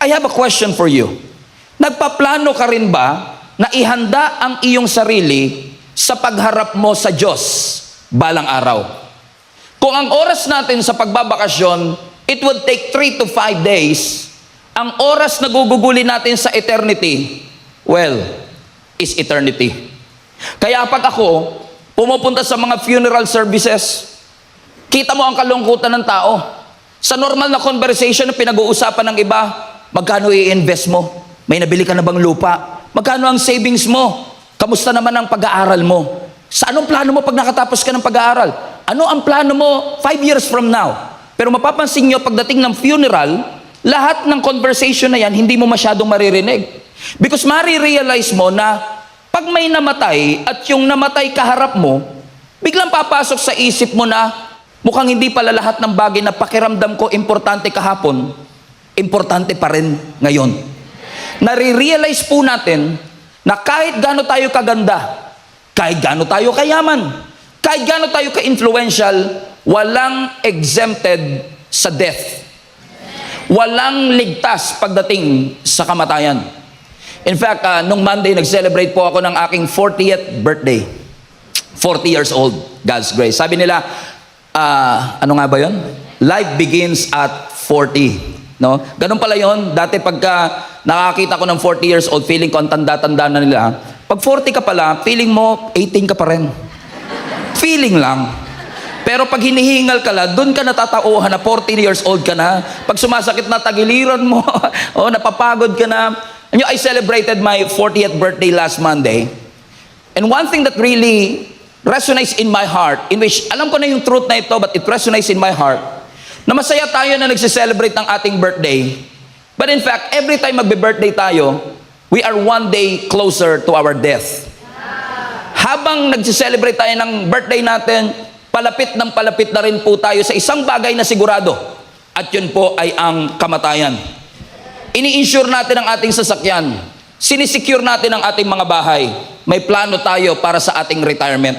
I have a question for you. Nagpaplano ka rin ba na ihanda ang iyong sarili sa pagharap mo sa Diyos balang araw? Kung ang oras natin sa pagbabakasyon, it would take 3 to 5 days, ang oras na gugugulin natin sa eternity, well, is eternity. Kaya pag ako pumupunta sa mga funeral services, kita mo ang kalungkutan ng tao. Sa normal na conversation na pinag-uusapan ng iba, magkano i-invest mo? May nabili ka na bang lupa? Magkano ang savings mo? Kamusta naman ang pag-aaral mo? Sa anong plano mo pag nakatapos ka ng pag-aaral? Ano ang plano mo 5 years from now? Pero mapapansin nyo, pagdating ng funeral, lahat ng conversation na yan, hindi mo masyadong maririnig. Because marirealize mo na pag may namatay at yung namatay kaharap mo, biglang papasok sa isip mo na mukhang hindi pala lahat ng bagay na pakiramdam ko importante kahapon, importante pa rin ngayon. Nare-realize po natin na kahit gaano tayo kaganda, kahit gaano tayo kayaman, kahit gaano tayo ka-influential, walang exempted sa death. Walang ligtas pagdating sa kamatayan. In fact, nung Monday, nag-celebrate po ako ng aking 40th birthday. 40 years old, God's grace. Sabi nila, ano nga ba yun? Life begins at 40. No? Ganun pala yun. Dati pagka nakakita ko ng 40 years old, feeling ko ang tanda-tanda na nila. Pag 40 ka pala, feeling mo 18 ka pa rin. Feeling lang. Pero pag hinihingal ka lang, doon ka natatauhan na 14 years old ka na. Pag sumasakit na tagiliran mo, o napapagod ka na. And I celebrated my 40th birthday last Monday. And one thing that really resonates in my heart, in which alam ko na yung truth na ito, but it resonates in my heart, na masaya tayo na nagse-celebrate ng ating birthday. But in fact, every time magbe-birthday tayo, we are one day closer to our death. Habang nagse-celebrate tayo ng birthday natin, palapit na rin po tayo sa isang bagay na sigurado. At yun po ay ang kamatayan. Ini-insure natin ang ating sasakyan. Sinisecure natin ang ating mga bahay. May plano tayo para sa ating retirement.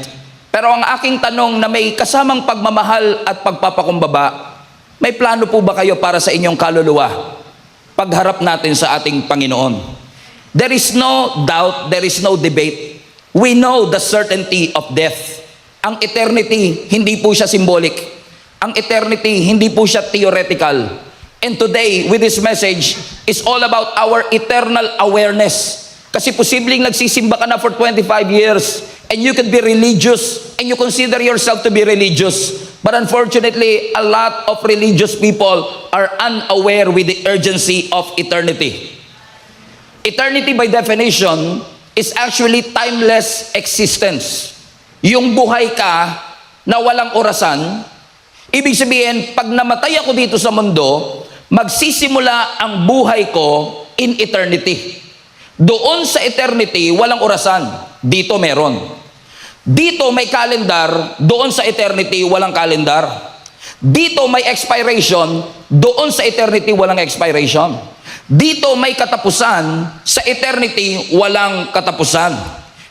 Pero ang aking tanong na may kasamang pagmamahal at pagpapakumbaba, may plano po ba kayo para sa inyong kaluluwa? Pagharap natin sa ating Panginoon. There is no doubt, there is no debate. We know the certainty of death. Ang eternity, hindi po siya symbolic. Ang eternity, hindi po siya theoretical. And today, with this message, is all about our eternal awareness. Kasi posibleng nagsisimba ka na for 25 years, and you can be religious, and you consider yourself to be religious. But unfortunately, a lot of religious people are unaware with the urgency of eternity. Eternity by definition is actually timeless existence. Yung buhay ka na walang orasan, ibig sabihin, pag namatay ako dito sa mundo, magsisimula ang buhay ko in eternity. Doon sa eternity, walang orasan. Dito meron. Dito may calendar, doon sa eternity, walang calendar. Dito may expiration, doon sa eternity, walang expiration. Dito may katapusan, sa eternity, walang katapusan.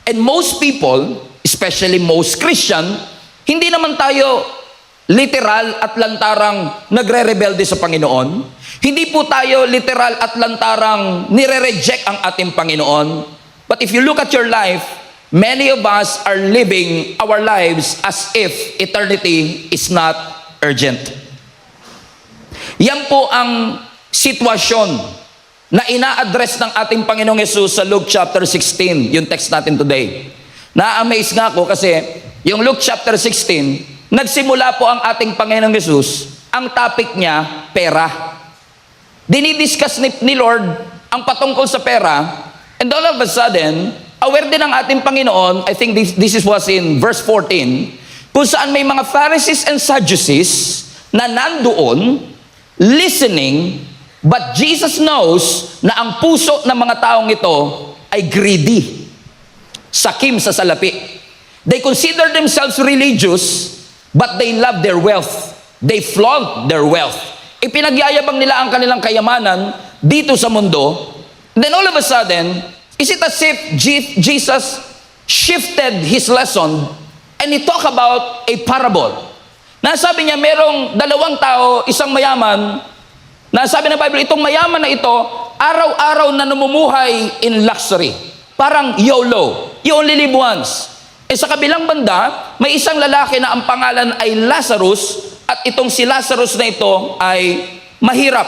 And most people, especially most Christian, hindi naman tayo literal at lantarang nagre-rebelde sa Panginoon. Hindi po tayo literal at lantarang nire-reject ang ating Panginoon. But if you look at your life, many of us are living our lives as if eternity is not urgent. Yan po ang sitwasyon na ina-address ng ating Panginoong Yesus sa Luke chapter 16, yung text natin today. Na-amaze nga ako kasi yung Luke chapter 16, nagsimula po ang ating Panginoong Yesus, ang topic niya, pera. Dinidiscuss ni Lord ang patungkol sa pera, and all of a sudden, aware din ang ating Panginoon, I think this was in verse 14, kung saan may mga Pharisees and Sadducees na nandoon, listening, but Jesus knows na ang puso ng mga taong ito ay greedy, sakim sa salapi. They consider themselves religious, but they love their wealth. They flaunt their wealth. Ipinagyayabang nila ang kanilang kayamanan dito sa mundo. Then all of a sudden, is it as if Jesus shifted his lesson and he talked about a parable? Nasabi niya, merong dalawang tao, isang mayaman, nasabi ng Bible, itong mayaman na ito, araw-araw na namumuhay in luxury. Parang YOLO. You only live once. Sa kabilang banda, may isang lalaki na ang pangalan ay Lazarus, at itong si Lazarus na ito ay mahirap.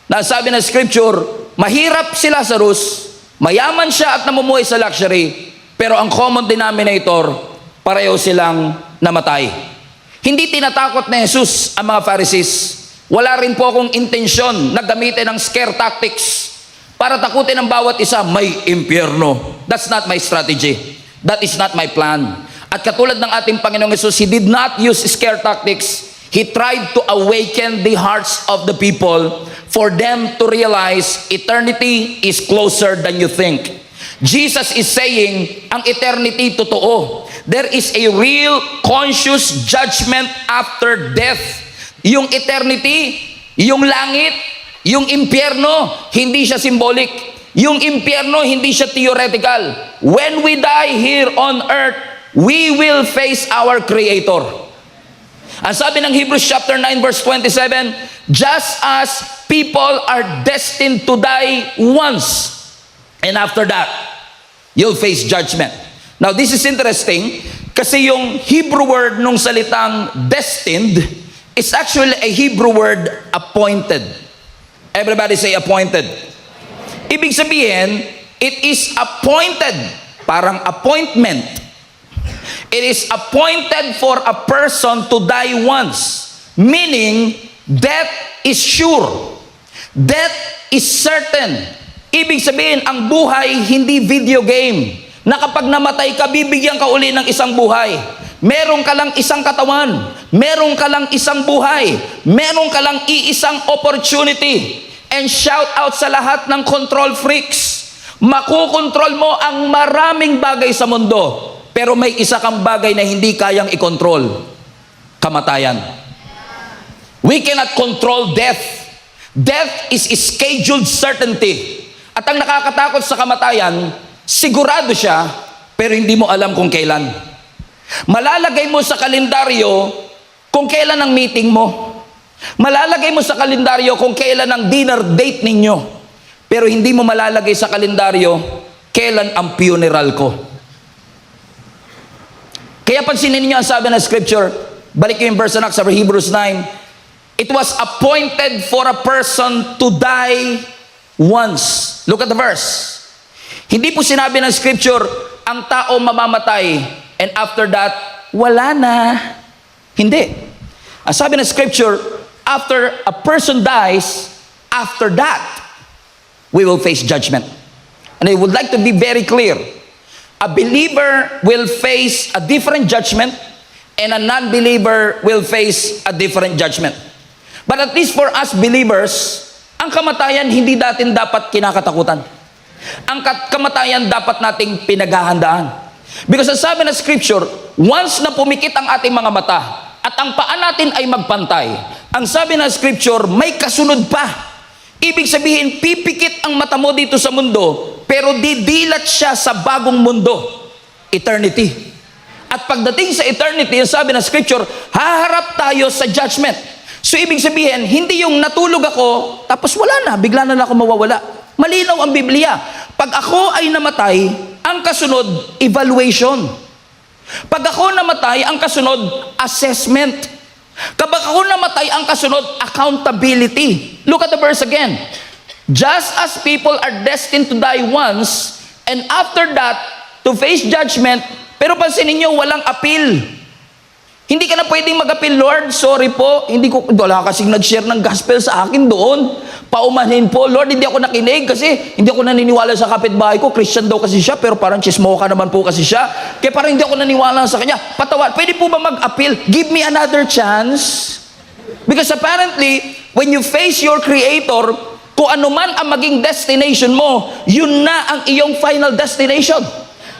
Nasabi ng scripture, mahirap si Lazarus, mayaman siya at namumuhay sa luxury, pero ang common denominator, pareho silang namatay. Hindi tinatakot ni Jesus ang mga Pharisees. Wala rin po akong intensyon na gamitin ng scare tactics para takutin ang bawat isa, may impyerno. That's not my strategy. That is not my plan. At katulad ng ating Panginoong Jesus, He did not use scare tactics. He tried to awaken the hearts of the people for them to realize eternity is closer than you think. Jesus is saying, ang eternity totoo. There is a real conscious judgment after death. Yung eternity, yung langit, yung impyerno, hindi siya symbolic. Yung impyerno, hindi siya theoretical. When we die here on earth, we will face our Creator. Ang sabi ng Hebrews chapter 9 verse 27, just as people are destined to die once, and after that, you'll face judgment. Now, this is interesting, kasi yung Hebrew word nung salitang destined is actually a Hebrew word appointed. Everybody say appointed. Ibig sabihin, it is appointed, parang appointment. It is appointed for a person to die once. Meaning, death is sure. Death is certain. Ibig sabihin, ang buhay hindi video game. Na kapag namatay ka, bibigyan ka uli ng isang buhay. Meron ka lang isang katawan. Meron ka lang isang buhay. Meron ka lang iisang opportunity. And shout out sa lahat ng control freaks. Makukontrol mo ang maraming bagay sa mundo. Pero may isa kang bagay na hindi kayang ikontrol. Kamatayan. We cannot control death. Death is a scheduled certainty. At ang nakakatakot sa kamatayan, sigurado siya, pero hindi mo alam kung kailan. Malalagay mo sa kalendaryo kung kailan ang meeting mo. Malalagay mo sa kalendaryo kung kailan ang dinner date ninyo. Pero hindi mo malalagay sa kalendaryo kailan ang funeral ko. Kaya pansinin niyo ang sabi ng scripture, balik yung verse na sa Hebrews 9, it was appointed for a person to die once. Look at the verse. Hindi po sinabi ng scripture, ang tao mamamatay, and after that, wala na. Hindi. Ang sabi ng scripture, after a person dies, after that, we will face judgment. And I would like to be very clear. A believer will face a different judgment, and a non-believer will face a different judgment. But at least for us believers, ang kamatayan hindi natin dapat kinakatakutan. Ang kamatayan dapat nating pinaghahandaan. Because ang sabi ng scripture, once na pumikit ang ating mga mata, at ang paa natin ay magpantay, ang sabi ng scripture, may kasunod pa. Ibig sabihin, pipikit ang mata mo dito sa mundo, pero didilat siya sa bagong mundo, eternity. At pagdating sa eternity, ang sabi ng scripture, haharap tayo sa judgment. So ibig sabihin, hindi yung natulog ako, tapos wala na, bigla na lang ako mawawala. Malinaw ang Biblia. Pag ako ay namatay, ang kasunod, evaluation. Pag ako namatay, ang kasunod, assessment. Kapag ako namatay, ang kasunod, accountability. Look at the verse again. Just as people are destined to die once, and after that, to face judgment, pero pansinin niyo, walang appeal. Hindi ka na pwedeng mag-appeal, Lord, sorry po, wala kasing nag-share ng gospel sa akin doon. Paumanhin po, Lord, hindi ako nakinig kasi hindi ako naniniwala sa kapitbahay ko. Christian daw kasi siya, pero parang chismoka naman po kasi siya. Kaya parang hindi ako naniniwala sa kanya. Patawad, pwede po ba mag-appeal? Give me another chance. Because apparently, when you face your Creator, kung ano man ang maging destination mo, yun na ang iyong final destination.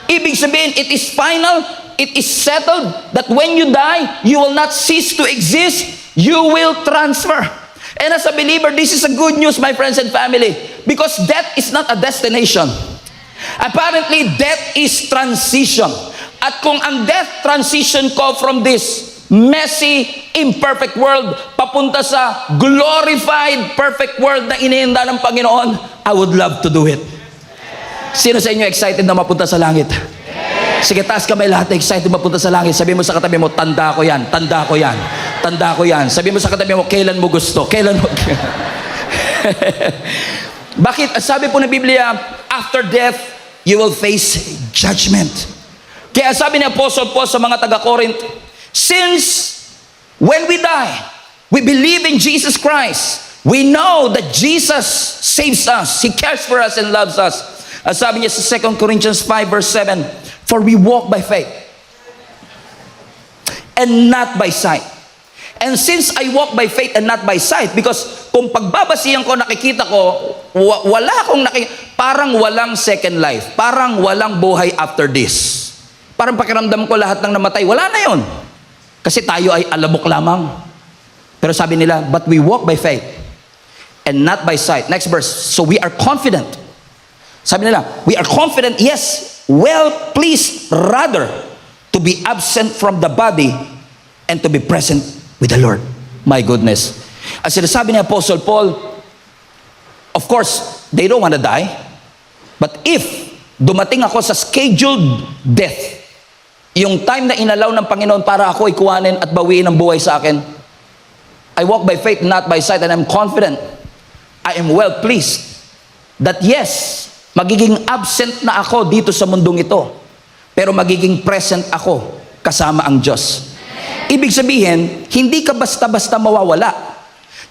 Ibig sabihin, it is final, it is settled, that when you die, you will not cease to exist, you will transfer. And as a believer, this is a good news, my friends and family, because death is not a destination. Apparently, death is transition. At kung ang death transition ko from this messy, imperfect world, papunta sa glorified, perfect world na inihanda ng Panginoon, I would love to do it. Sino sa inyo excited na mapunta sa langit? Sige, taas kamay lahat na excited mapunta sa langit. Sabi mo sa katabi mo, tanda ko yan, tanda ko yan, tanda ko yan. Sabi mo sa katabi mo, kailan mo gusto? Kailan mo? Bakit? Sabi po ng Biblia, after death, you will face judgment. Kaya sabi ni Apostle Paul sa mga taga-Corinth, since when we die, we believe in Jesus Christ. We know that Jesus saves us. He cares for us and loves us. Sabi niya sa 2 Corinthians 5 verse 7, for we walk by faith and not by sight. And since I walk by faith and not by sight, because kung pagbabasihan ko, nakikita ko, wala akong parang walang second life. Parang walang buhay after this. Parang pakiramdam ko lahat ng namatay. Wala na yon. Kasi tayo ay alamok lamang. Pero sabi nila, but we walk by faith and not by sight. Next verse. So we are confident. Sabi nila, we are confident, yes, well pleased rather to be absent from the body and to be present with the Lord. My goodness. As sinasabi ni Apostle Paul, of course, they don't want to die. But if dumating ako sa scheduled death, yung time na inalaw ng Panginoon para ako ikuhanin at bawiin ang buhay sa akin, I walk by faith, not by sight, and I'm confident, I am well pleased that yes, magiging absent na ako dito sa mundong ito, pero magiging present ako kasama ang Diyos. Ibig sabihin, hindi ka basta-basta mawawala.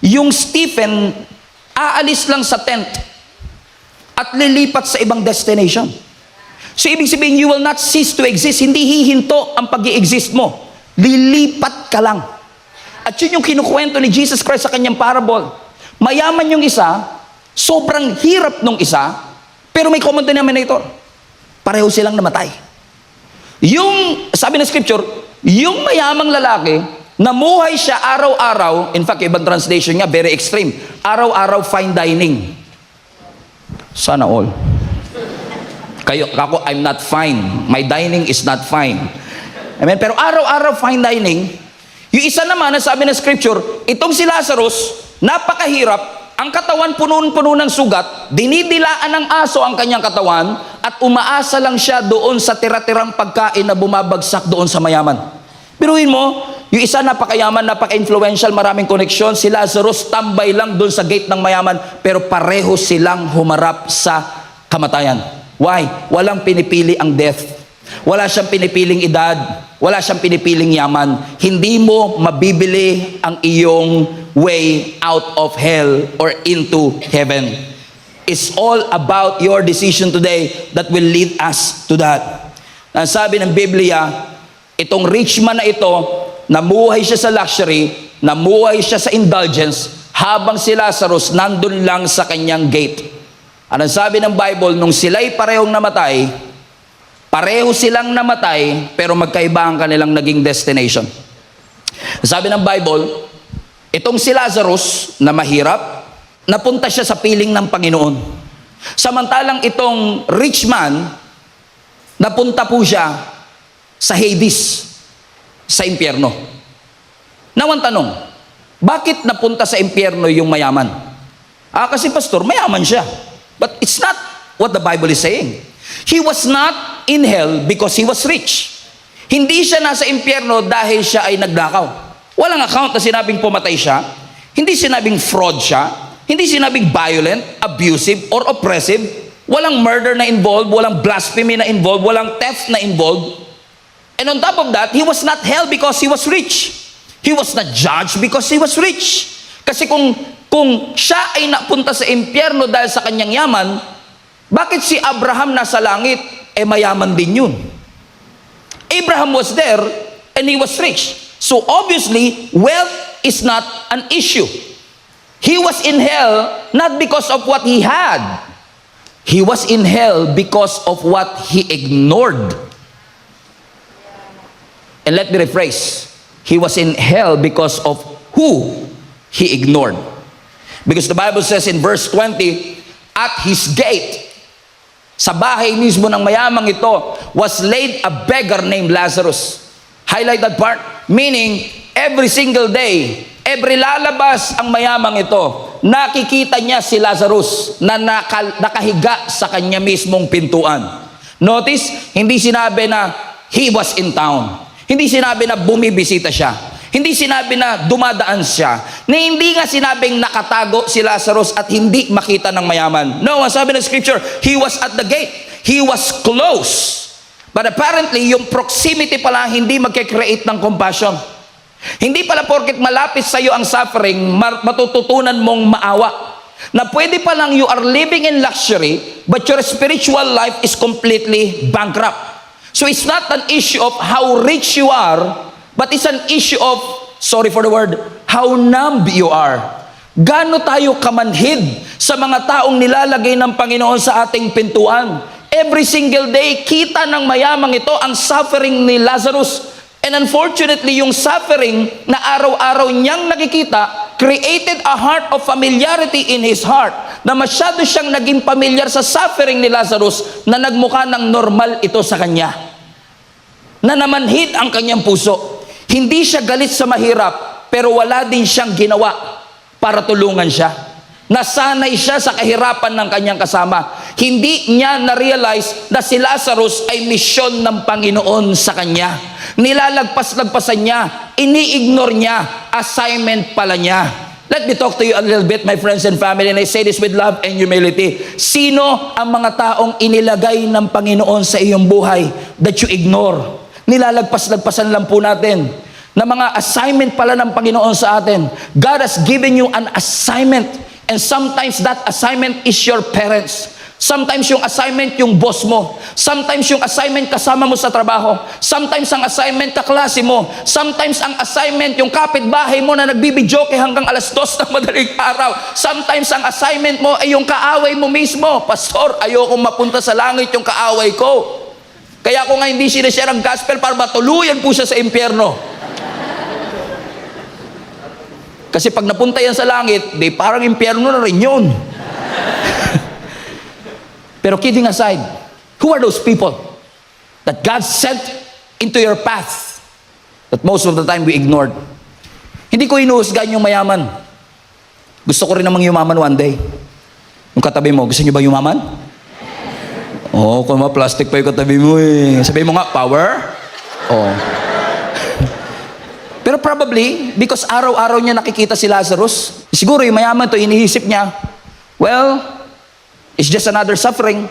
Yung Stephen, aalis lang sa tent at lilipat sa ibang destination. So ibig sabihin, you will not cease to exist. Hindi hihinto ang pag-i-exist mo. Lilipat ka lang. At yun yung kinukwento ni Jesus Christ sa kanyang parable. Mayaman yung isa, sobrang hirap nung isa, pero may common denominator. Pareho silang namatay. Yung, sabi ng scripture, yung mayamang lalaki, namuhay siya araw-araw, in fact, ibang translation niya, very extreme, araw-araw fine dining. Sana all. Ako, I'm not fine. My dining is not fine. Amen? Pero araw-araw fine dining, yung isa naman, sabi ng scripture, itong si Lazarus, napakahirap, ang katawan puno-puno ng sugat, dinidilaan ng aso ang kanyang katawan, at umaasa lang siya doon sa tira-tirang pagkain na bumabagsak doon sa mayaman. Piruin mo, yung isa napakayaman, napaka-influential, maraming koneksyon, si Lazarus tambay lang doon sa gate ng mayaman, pero pareho silang humarap sa kamatayan. Why? Walang pinipili ang death. Wala siyang pinipiling edad, wala siyang pinipiling yaman. Hindi mo mabibili ang iyong way out of hell or into heaven. It's all about your decision today that will lead us to that. Sabi ng Biblia, itong rich man na ito, namuhay siya sa luxury, namuhay siya sa indulgence, habang si Lazarus nandun lang sa kanyang gate. Anong sabi ng Bible, nung sila'y parehong namatay, pareho silang namatay, pero magkaiba ang kanilang naging destination. Sabi ng Bible, itong si Lazarus na mahirap, napunta siya sa piling ng Panginoon. Samantalang itong rich man, napunta po siya sa Hades, sa impyerno. Now ang tanong, bakit napunta sa impyerno yung mayaman? Kasi pastor, mayaman siya. But it's not what the Bible is saying. He was not in hell because he was rich. Hindi siya nasa impyerno dahil siya ay nagnakaw. Walang account na sinabing pumatay siya. Hindi sinabing fraud siya. Hindi sinabing violent, abusive, or oppressive. Walang murder na involved, walang blasphemy na involved, walang theft na involved. And on top of that, he was not held because he was rich. He was not judged because he was rich. Kasi kung siya ay napunta sa impyerno dahil sa kanyang yaman, bakit si Abraham nasa langit, mayaman din yun? Abraham was there and he was rich. So obviously, wealth is not an issue. He was in hell not because of what he had. He was in hell because of what he ignored. And let me rephrase. He was in hell because of who he ignored. Because the Bible says in verse 20, at his gate, sa bahay mismo ng mayamang ito, was laid a beggar named Lazarus. Highlight that part. Meaning, every single day, every lalabas ang mayamang ito, nakikita niya si Lazarus na nakahiga sa kanya mismong pintuan. Notice, hindi sinabi na he was in town. Hindi sinabi na bumibisita siya. Hindi sinabi na dumadaan siya. Na hindi nga sinabing nakatago si Lazarus at hindi makita ng mayaman. No, ang sabi ng scripture, he was at the gate. He was close. But apparently, yung proximity pala hindi magkikreate ng compassion. Hindi pala porket malapit sa iyo ang suffering, matututunan mong maawa. Na pwede pa lang you are living in luxury, but your spiritual life is completely bankrupt. So it's not an issue of how rich you are, but it's an issue of, sorry for the word, how numb you are. Gaano tayo kamanhid sa mga taong nilalagay ng Panginoon sa ating pintuan. Every single day, kita ng mayamang ito ang suffering ni Lazarus. And unfortunately, yung suffering na araw-araw niyang nakikita created a heart of familiarity in his heart, na masyado siyang naging pamilyar sa suffering ni Lazarus na nagmukha ng normal ito sa kanya. Na namanhid ang kanyang puso. Hindi siya galit sa mahirap, pero wala din siyang ginawa para tulungan siya. Nasanay siya sa kahirapan ng kanyang kasama. Hindi niya na-realize na si Lazarus ay misyon ng Panginoon sa kanya. Nilalagpas-lagpasan niya, ini-ignore niya, assignment pala niya. Let me talk to you a little bit, my friends and family, and I say this with love and humility. Sino ang mga taong inilagay ng Panginoon sa iyong buhay that you ignore? Nilalagpas-lagpasan lang po natin na mga assignment pala ng Panginoon sa atin. God has given you an assignment, and sometimes that assignment is your parents. Sometimes yung assignment yung boss mo. Sometimes yung assignment kasama mo sa trabaho. Sometimes ang assignment kaklase mo. Sometimes ang assignment yung kapitbahay mo na nagbibidyoke hanggang alas 2 ng madaling araw. Sometimes ang assignment mo ay yung kaaway mo mismo. Pastor, ayokong mapunta sa langit yung kaaway ko. Kaya ako nga hindi sinishare ang gospel para matuluyan po siya sa impyerno. Kasi pag napunta yan sa langit, di parang impyerno na rin yun. Pero kidding aside, who are those people that God sent into your path that most of the time we ignored? Hindi ko inuhusgahan yung mayaman. Gusto ko rin namang yumaman one day. Yung katabi mo, gusto niyo ba yumaman? Oo, kung plastic pa yung katabi mo eh. Sabihin mo nga, power? Oo. Pero probably, because araw-araw niya nakikita si Lazarus, siguro yung mayaman to, iniisip niya, well, it's just another suffering.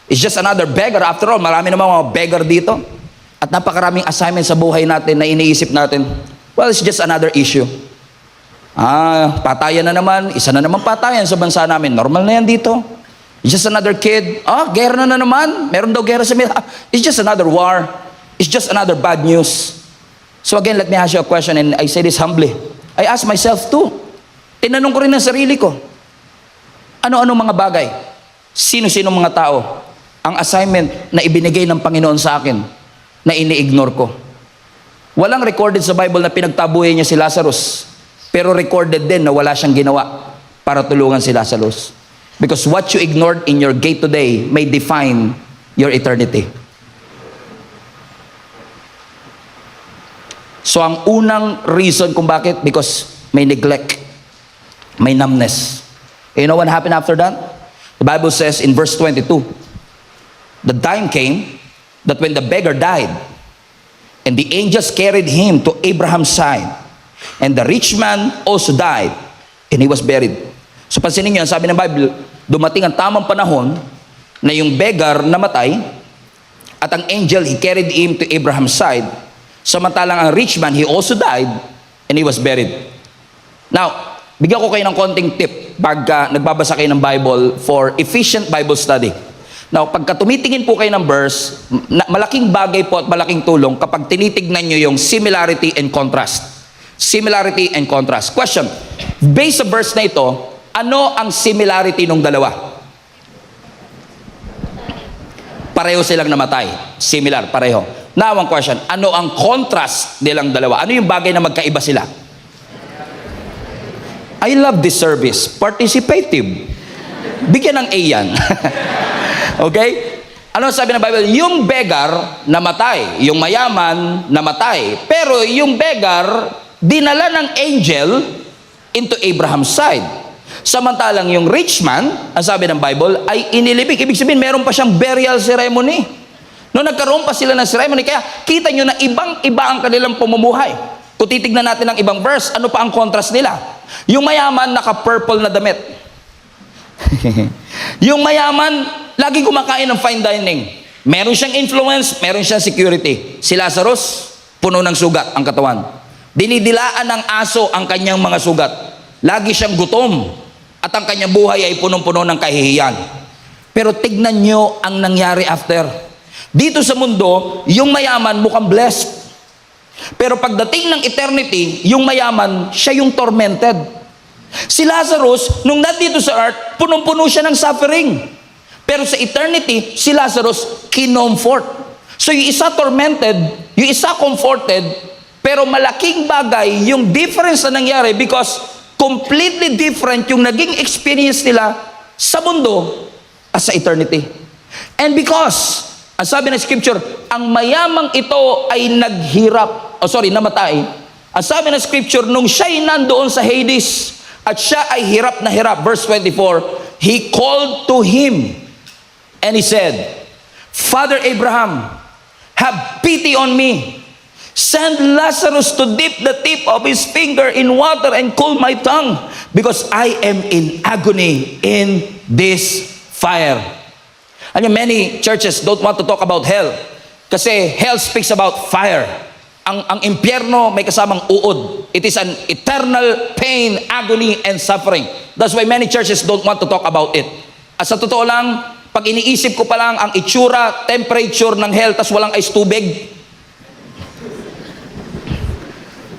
It's just another beggar. After all, marami namang mga beggar dito. At napakaraming assignment sa buhay natin na iniisip natin, well, it's just another issue. Patayan na naman. Isa na naman patayan sa bansa namin. Normal na yan dito. It's just another kid. Gera na naman. Meron daw gera sa mila. It's just another war. It's just another bad news. So again, let me ask you a question, and I say this humbly. I ask myself too. Tinanong ko rin ang sarili ko. Ano-ano mga bagay? Sino-sino mga tao ang assignment na ibinigay ng Panginoon sa akin na ini-ignore ko? Walang recorded sa Bible na pinagtabuhay niya si Lazarus, pero recorded din na wala siyang ginawa para tulungan si Lazarus. Because what you ignored in your gate today may define your eternity. So ang unang reason kung bakit, because may neglect, may numbness. You know what happened after that? The Bible says in verse 22, the time came that when the beggar died, and the angels carried him to Abraham's side, and the rich man also died, and he was buried. So pansinin niyo, sabi ng Bible, dumating ang tamang panahon na yung beggar namatay, at ang angel, he carried him to Abraham's side, samantalang ang rich man, he also died, and he was buried. Now, bigyan ko kayo ng konting tip pag nagbabasa kayo ng Bible for efficient Bible study. Now, pagka tumitingin po kayo ng verse, malaking bagay po at malaking tulong kapag tinitignan nyo yung similarity and contrast. Similarity and contrast. Question, based sa verse na ito, ano ang similarity ng dalawa? Pareho silang namatay. Similar, pareho. Now, ang question, ano ang contrast nilang dalawa? Ano yung bagay na magkaiba sila? I love this service. Participative. Bigyan ng A yan. Okay? Ano sabi ng Bible? Yung beggar namatay. Yung mayaman namatay. Pero yung beggar, dinala ng angel into Abraham's side. Samantalang yung rich man, ang sabi ng Bible, ay inilibing. Ibig sabihin, meron pa siyang burial ceremony. No, nagkaroon pa sila ng ceremony. Kaya kita nyo na ibang-iba ang kanilang pamumuhay. Kung titignan natin ang ibang verse, ano pa ang contrast nila? Yung mayaman, naka-purple na damit. Yung mayaman, lagi kumakain ng fine dining. Meron siyang influence, meron siyang security. Si Lazarus, puno ng sugat ang katawan. Dinidilaan ng aso ang kanyang mga sugat. Lagi siyang gutom. At ang kanyang buhay ay punong-puno ng kahihiyan. Pero tignan nyo ang nangyari after. Dito sa mundo, yung mayaman mukhang blessed. Pero pagdating ng eternity, yung mayaman, siya yung tormented. Si Lazarus, nung nandito sa earth, punong-puno siya ng suffering. Pero sa eternity, si Lazarus, kinomfort. So yung isa tormented, yung isa comforted, pero malaking bagay yung difference na nangyari because completely different yung naging experience nila sa mundo at sa eternity. And because, ang sabi ng scripture, ang mayamang ito ay namatay. Ang sabi ng scripture, nung siya'y nandoon sa Hades, at siya ay hirap na hirap, verse 24, he called to him, and he said, Father Abraham, have pity on me. Send Lazarus to dip the tip of his finger in water and cool my tongue, because I am in agony in this fire. And many churches don't want to talk about hell kasi hell speaks about fire. Ang impyerno may kasamang uod. It is an eternal pain, agony, and suffering. That's why many churches don't want to talk about it. At sa totoo lang, pag iniisip ko pa lang ang itsura, temperature ng hell, tas walang ice tubig,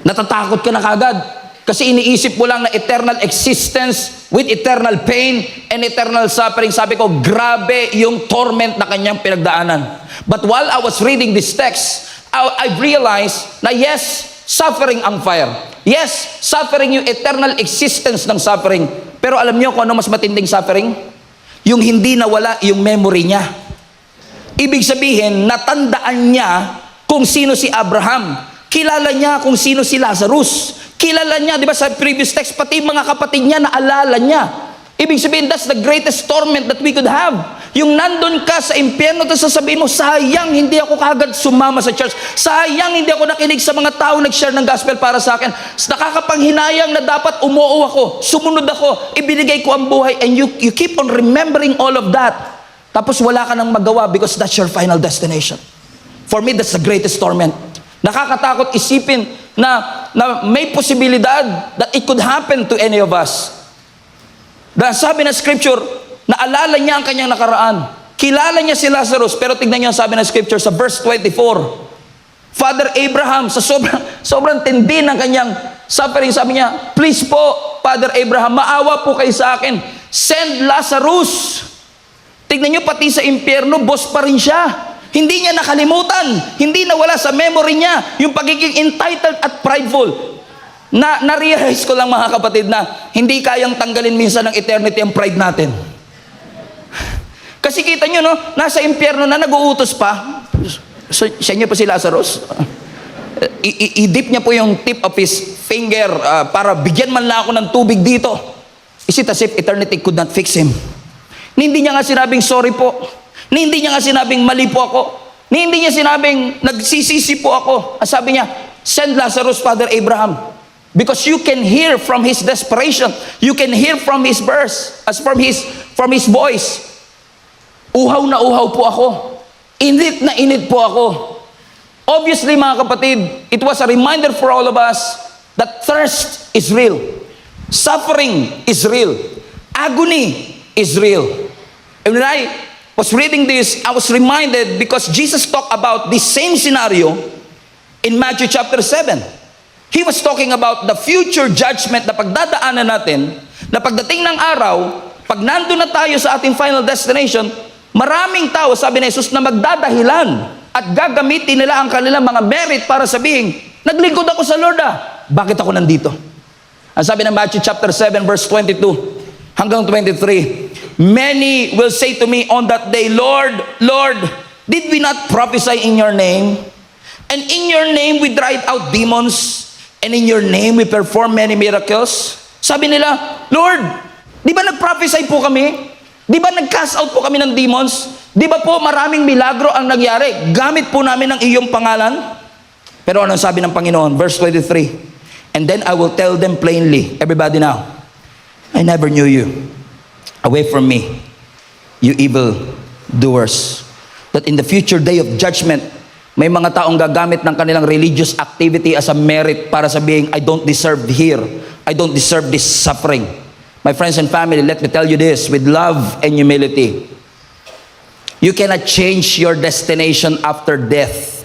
natatakot ka na kagad. Kasi iniisip mo lang na eternal existence with eternal pain and eternal suffering. Sabi ko, grabe yung torment na kanyang pinagdaanan. But while I was reading this text, I realized na yes, suffering ang fire. Yes, suffering yung eternal existence ng suffering. Pero alam niyo kung ano mas matinding suffering? Yung hindi nawala yung memory niya. Ibig sabihin, natandaan niya kung sino si Abraham. Kilala niya kung sino si Lazarus. Kilala niya, di ba sa previous text, pati mga kapatid niya, naalala niya. Ibig sabihin, that's the greatest torment that we could have. Yung nandun ka sa impyerno, tapos sasabihin mo, sayang, hindi ako kagad sumama sa church. Sayang, hindi ako nakinig sa mga tao nag-share ng gospel para sa akin. Nakakapanghinayang na dapat umuo ako, sumunod ako, ibinigay ko ang buhay, and you keep on remembering all of that. Tapos wala ka nang magawa because that's your final destination. For me, that's the greatest torment. Nakakatakot isipin na may posibilidad that it could happen to any of us. Dahil sabi ng scripture, naalala niya ang kanyang nakaraan. Kilala niya si Lazarus, pero tignan niyo ang sabi ng scripture sa verse 24. Father Abraham, sa sobrang tindi ng kanyang suffering, sabi niya, please po, Father Abraham, maawa po kayo sa akin. Send Lazarus. Tignan niyo, pati sa impyerno, boss pa rin siya. Hindi niya nakalimutan, hindi nawala sa memory niya yung pagiging entitled at prideful. Na-realize ko lang mga kapatid na hindi kayang tanggalin minsan ng eternity ang pride natin. Kasi kita nyo, no, nasa impyerno na nag-uutos pa. Siya niya pa si Lazarus. I-dip niya po yung tip of his finger para bigyan man lang ako ng tubig dito. Is it as if eternity could not fix him? Hindi niya nga sinabing sorry po. Hindi niya nga sinabing mali po ako. Hindi niya sinabing nagsisisi po ako. Sabi niya, send Lazarus, Father Abraham. Because you can hear from his desperation. You can hear from his verse, from his voice. Uhaw na uhaw po ako. Init na init po ako. Obviously, mga kapatid, it was a reminder for all of us that thirst is real. Suffering is real. Agony is real. And when I was reading this, I was reminded because Jesus talked about this same scenario in Matthew chapter 7. He was talking about the future judgment na pagdadaanan natin, na pagdating ng araw, pag nandun na tayo sa ating final destination, maraming tao, sabi ni Jesus, na magdadahilan at gagamitin nila ang kanilang mga merit para sabihin, naglingkod ako sa Lord bakit ako nandito? Ang sabi ng Matthew chapter 7 verse 22 hanggang 23, many will say to me on that day, Lord, Lord, did we not prophesy in your name? And in your name we drive out demons, and in your name we perform many miracles? Sabi nila, Lord, Di ba nag-prophesy po kami? Di ba nag-cast out po kami ng demons? Di ba po maraming milagro ang nangyari? Gamit po namin ang iyong pangalan? Pero anong sabi ng Panginoon? Verse 23, and then I will tell them plainly, everybody now, I never knew you. Away from me, you evil doers. That in the future day of judgment, may mga taong gagamit ng kanilang religious activity as a merit para sabihin, I don't deserve here. I don't deserve this suffering. My friends and family, let me tell you this with love and humility. You cannot change your destination after death.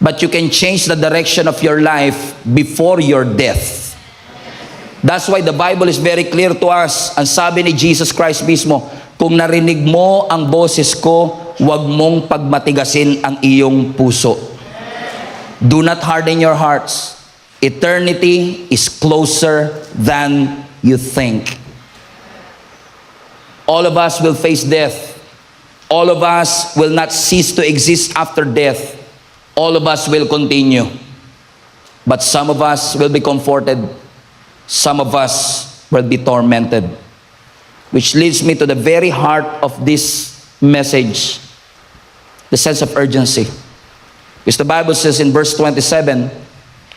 But you can change the direction of your life before your death. That's why the Bible is very clear to us. Ang sabi ni Jesus Christ mismo, kung narinig mo ang boses ko, huwag mong pagmatigasin ang iyong puso. Do not harden your hearts. Eternity is closer than you think. All of us will face death. All of us will not cease to exist after death. All of us will continue. But some of us will be comforted. Some of us will be tormented. Which leads me to the very heart of this message. The sense of urgency. Because the Bible says in verse 27,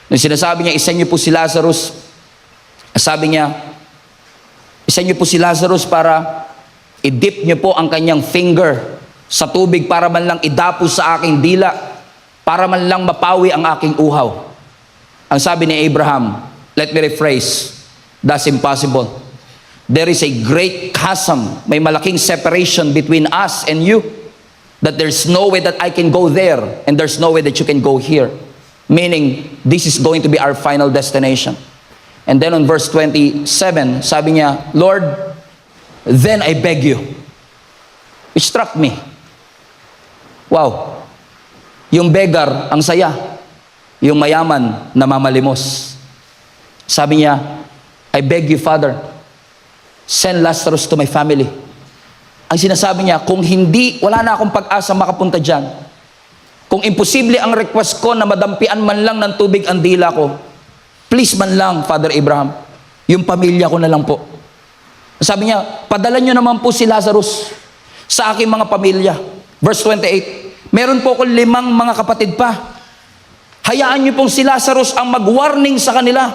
nung sinasabi niya, isa niyo po si Lazarus, sabi niya, isa niyo po si Lazarus para i-dip niyo po ang kanyang finger sa tubig para man lang idapo sa aking dila, para man lang mapawi ang aking uhaw. Ang sabi ni Abraham, let me rephrase, that's impossible. There is a great chasm, may malaking separation between us and you, that there's no way that I can go there, and there's no way that you can go here. Meaning, this is going to be our final destination. And then on verse 27, sabi niya, Lord, then I beg you. It struck me. Wow. Yung beggar, ang saya. Yung mayaman, namamalimos. Sabi niya, I beg you, Father, send Lazarus to my family. Ang sinasabi niya, kung hindi, wala na akong pag-asa makapunta dyan. Kung imposible ang request ko na madampian man lang ng tubig ang dila ko, please man lang, Father Abraham, yung pamilya ko na lang po. Sabi niya, padala niyo naman po si Lazarus sa aking mga pamilya. Verse 28, meron po akong 5 mga kapatid pa. Hayaan niyo pong si Lazarus ang mag-warning sa kanila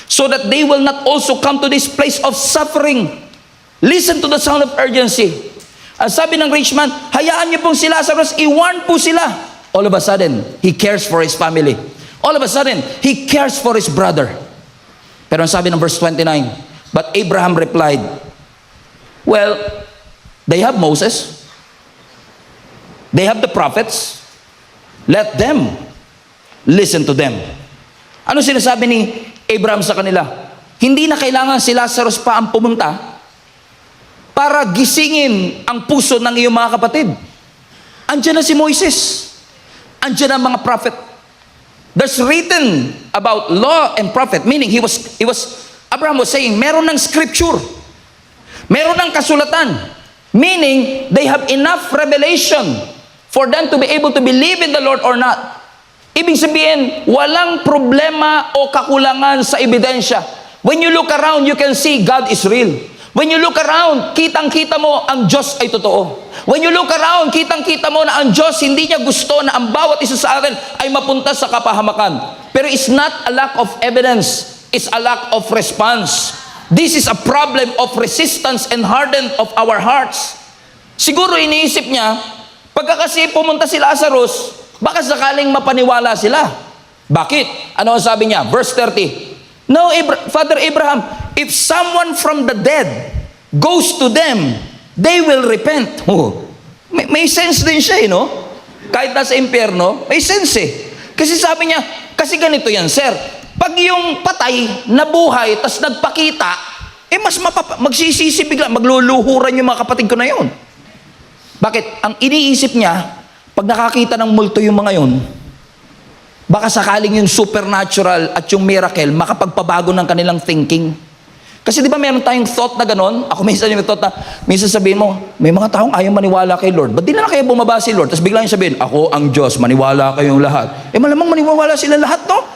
so that they will not also come to this place of suffering. Listen to the sound of urgency. Ang sabi ng rich man, hayaan niyo pong si Lazarus, i-warn po sila. All of a sudden, he cares for his family. All of a sudden, he cares for his brother. Pero ang sabi ng verse 29, but Abraham replied, well, they have Moses. They have the prophets. Let them listen to them. Ano sinasabi ni Abraham sa kanila? Hindi na kailangan si Lazarus pa ang pumunta para gisingin ang puso ng iyong mga kapatid. Andiyan na si Moises. Andiyan ang mga prophet. There's written about law and prophet, meaning Abraham was saying, meron ng scripture. Meron ng kasulatan. Meaning, they have enough revelation for them to be able to believe in the Lord or not. Ibig sabihin, walang problema o kakulangan sa ebidensya. When you look around, you can see God is real. When you look around, kitang-kita mo ang Diyos ay totoo. When you look around, kitang-kita mo na ang Diyos hindi niya gusto na ang bawat isa sa atin ay mapunta sa kapahamakan. Pero it's not a lack of evidence, it's a lack of response. This is a problem of resistance and harden of our hearts. Siguro iniisip niya, pagka kasi pumunta si Lazarus, baka sakaling mapaniwala sila. Bakit? Ano ang sabi niya? Verse 30. No, Father Abraham, if someone from the dead goes to them, they will repent. Oh, may sense din siya, no? Kahit nasa impyerno, may sense eh. Kasi sabi niya, kasi ganito yan, sir. Pag yung patay, nabuhay, tas nagpakita, mas magsisisi bigla, magluluhuran yung mga kapatid ko na yun. Bakit? Ang iniisip niya, pag nakakita ng multo yung mga yun, baka sakaling yung supernatural at yung miracle makapagpabago ng kanilang thinking. Kasi di ba meron tayong thought na ganon? Ako minsan yung thought na, minsan sabihin mo, may mga taong ayaw maniwala kay Lord. Ba't di na kayo bumaba si Lord? Tapos biglang yung sabihin, ako ang Diyos, maniwala kayong lahat. Malamang maniwala sila lahat, no?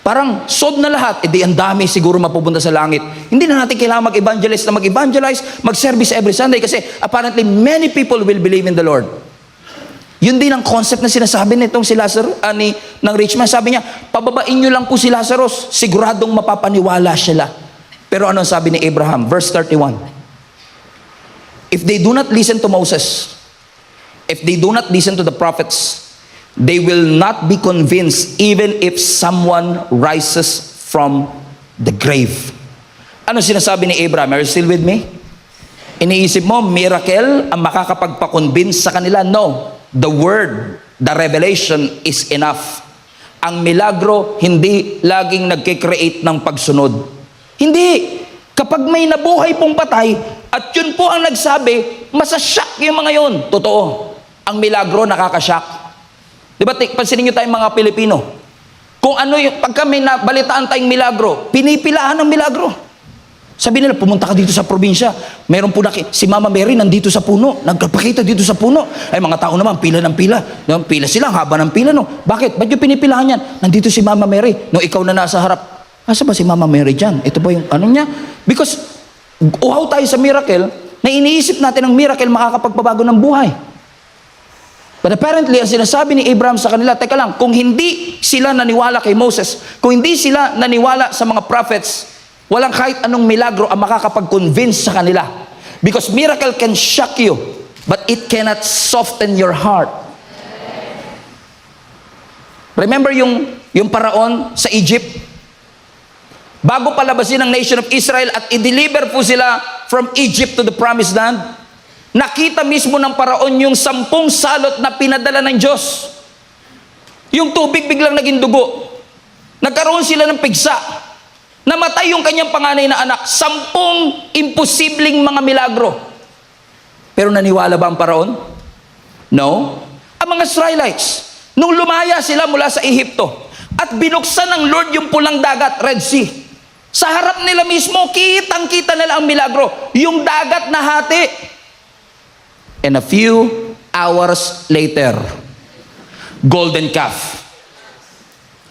parang solve na lahat, edi ang dami siguro mapupunta sa langit. Hindi na natin kailangan mag-evangelize, mag-service every Sunday kasi apparently many people will believe in the Lord. Yun din ang concept na sinasabi nitong si Lazarus, ng rich man. Sabi niya, pababain nyo lang po si Lazarus, siguradong mapapaniwala sila. Pero ano sabi ni Abraham? Verse 31. If they do not listen to Moses, if they do not listen to the prophets, they will not be convinced even if someone rises from the grave. Ano sinasabi ni Abraham? Are you still with me? Iniisip mo, miracle ang makakapagpa-convince sa kanila? No. The word, the revelation is enough. Ang milagro, hindi laging nagkikreate ng pagsunod. Hindi. Kapag may nabuhay pong patay, at yun po ang nagsabi, masashock yung mga yun. Totoo. Ang milagro, nakakashock. Diba, pansinin nyo tayong mga Pilipino. Kung ano yung, pagka may nabalitaan tayong milagro, pinipilahan ng milagro. Sabi nila, pumunta ka dito sa probinsya. Meron po si Mama Mary nandito sa puno. Nagpapakita dito sa puno. Ay, mga tao naman, pila ng pila. Pila sila, haba ng pila, no? Bakit? Ba't yung pinipilahan yan? Nandito si Mama Mary. No, ikaw na nasa harap. Asa ba si Mama Mary dyan? Ito ba yung ano niya? Because, uhaw tayo sa miracle, na iniisip natin ang miracle makakapagpabago ng buhay. But apparently, ang sinasabi ni Abraham sa kanila, teka lang, kung hindi sila naniwala kay Moses, kung hindi sila naniwala sa mga prophets, walang kahit anong milagro ang makakapag-convince sa kanila. Because miracle can shock you, but it cannot soften your heart. Remember yung paraon sa Egypt? Bago palabasin ang nation of Israel at i-deliver po sila from Egypt to the promised land, nakita mismo ng paraon yung 10 salot na pinadala ng Diyos. Yung tubig biglang naging dugo. Nagkaroon sila ng pigsa. Namatay yung kanyang panganay na anak. 10 imposibleng mga milagro. Pero naniwala ba ang paraon? No. Ang mga Israelites, nung lumaya sila mula sa Ehipto at binuksan ng Lord yung pulang dagat, Red Sea, sa harap nila mismo, kitang-kita nila ang milagro. Yung dagat na hati. And a few hours later, golden calf.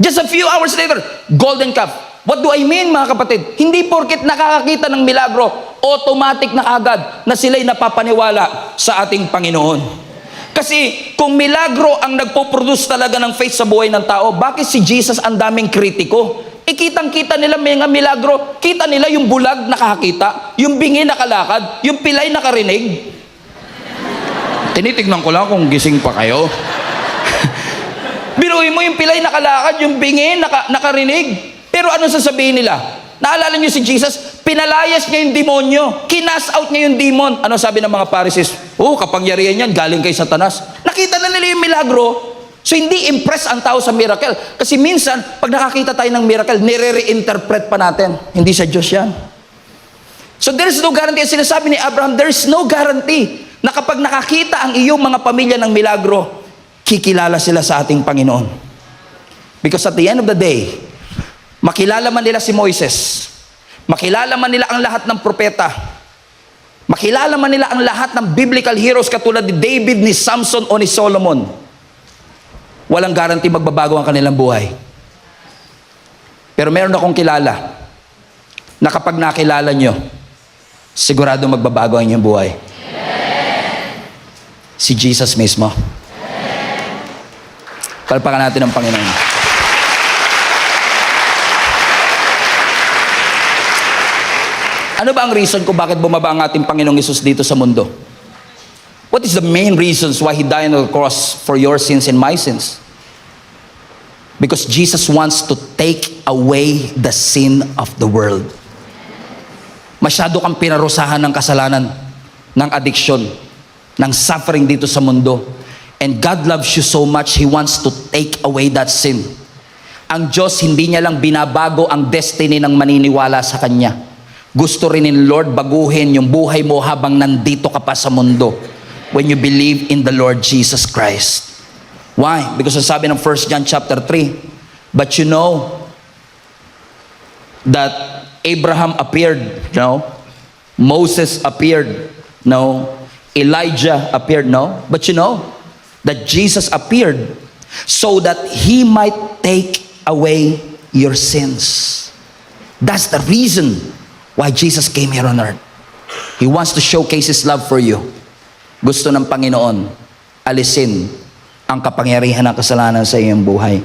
Just a few hours later, golden calf. What do I mean, mga kapatid? Hindi porket nakakakita ng milagro, automatic na agad na sila'y napapaniwala sa ating Panginoon. Kasi kung milagro ang nagpo-produce talaga ng faith sa buhay ng tao, bakit si Jesus ang daming kritiko? Kitang-kita nila may nga milagro. Kita nila yung bulag nakakita, yung bingi nakalakad, yung pilay nakarinig. Tinitignan ko lang kung gising pa kayo. Biruin mo yung pilay nakalakad, yung bingi nakarinig. Pero ano sasabihin nila? Naalala niyo si Jesus? Pinalayas niya yung demonyo. Kinas out niya yung demon. Ano sabi ng mga Pharisees? Kapangyarihan yan, galing kay Satanas. Nakita na nila yung milagro. So hindi impress ang tao sa miracle. Kasi minsan, pag nakakita tayo ng miracle, nire-reinterpret pa natin. Hindi sa Diyos yan. So there is no guarantee. Sinasabi ni Abraham, there is no guarantee na kapag nakakita ang iyong mga pamilya ng milagro, kikilala sila sa ating Panginoon. Because at the end of the day, makilala man nila si Moises, makilala man nila ang lahat ng propeta, makilala man nila ang lahat ng biblical heroes katulad ni David, ni Samson o ni Solomon, walang guarantee magbabago ang kanilang buhay. Pero meron akong kilala na kapag nakilala nyo, sigurado magbabago ang inyong buhay. Si Jesus mismo. Palpakan natin ang Panginoon. Ano ba ang reason kung bakit bumaba ang ating Panginoong Hesus dito sa mundo? What is the main reasons why He died on the cross for your sins and my sins? Because Jesus wants to take away the sin of the world. Masyado kang pinarusahan ng kasalanan, ng addiction, ng suffering dito sa mundo. And God loves you so much, He wants to take away that sin. Ang Diyos, hindi niya lang binabago ang destiny ng maniniwala sa Kanya. Gusto rin ni Lord baguhin yung buhay mo habang nandito ka pa sa mundo when you believe in the Lord Jesus Christ. Why? Because sabi ng 1 John chapter 3, but you know that Abraham appeared, Moses appeared, Elijah appeared, but you know that Jesus appeared so that He might take away your sins. That's the reason why Jesus came here on earth. He wants to showcase His love for you. Gusto ng Panginoon, alisin ang kapangyarihan ng kasalanan sa iyong buhay.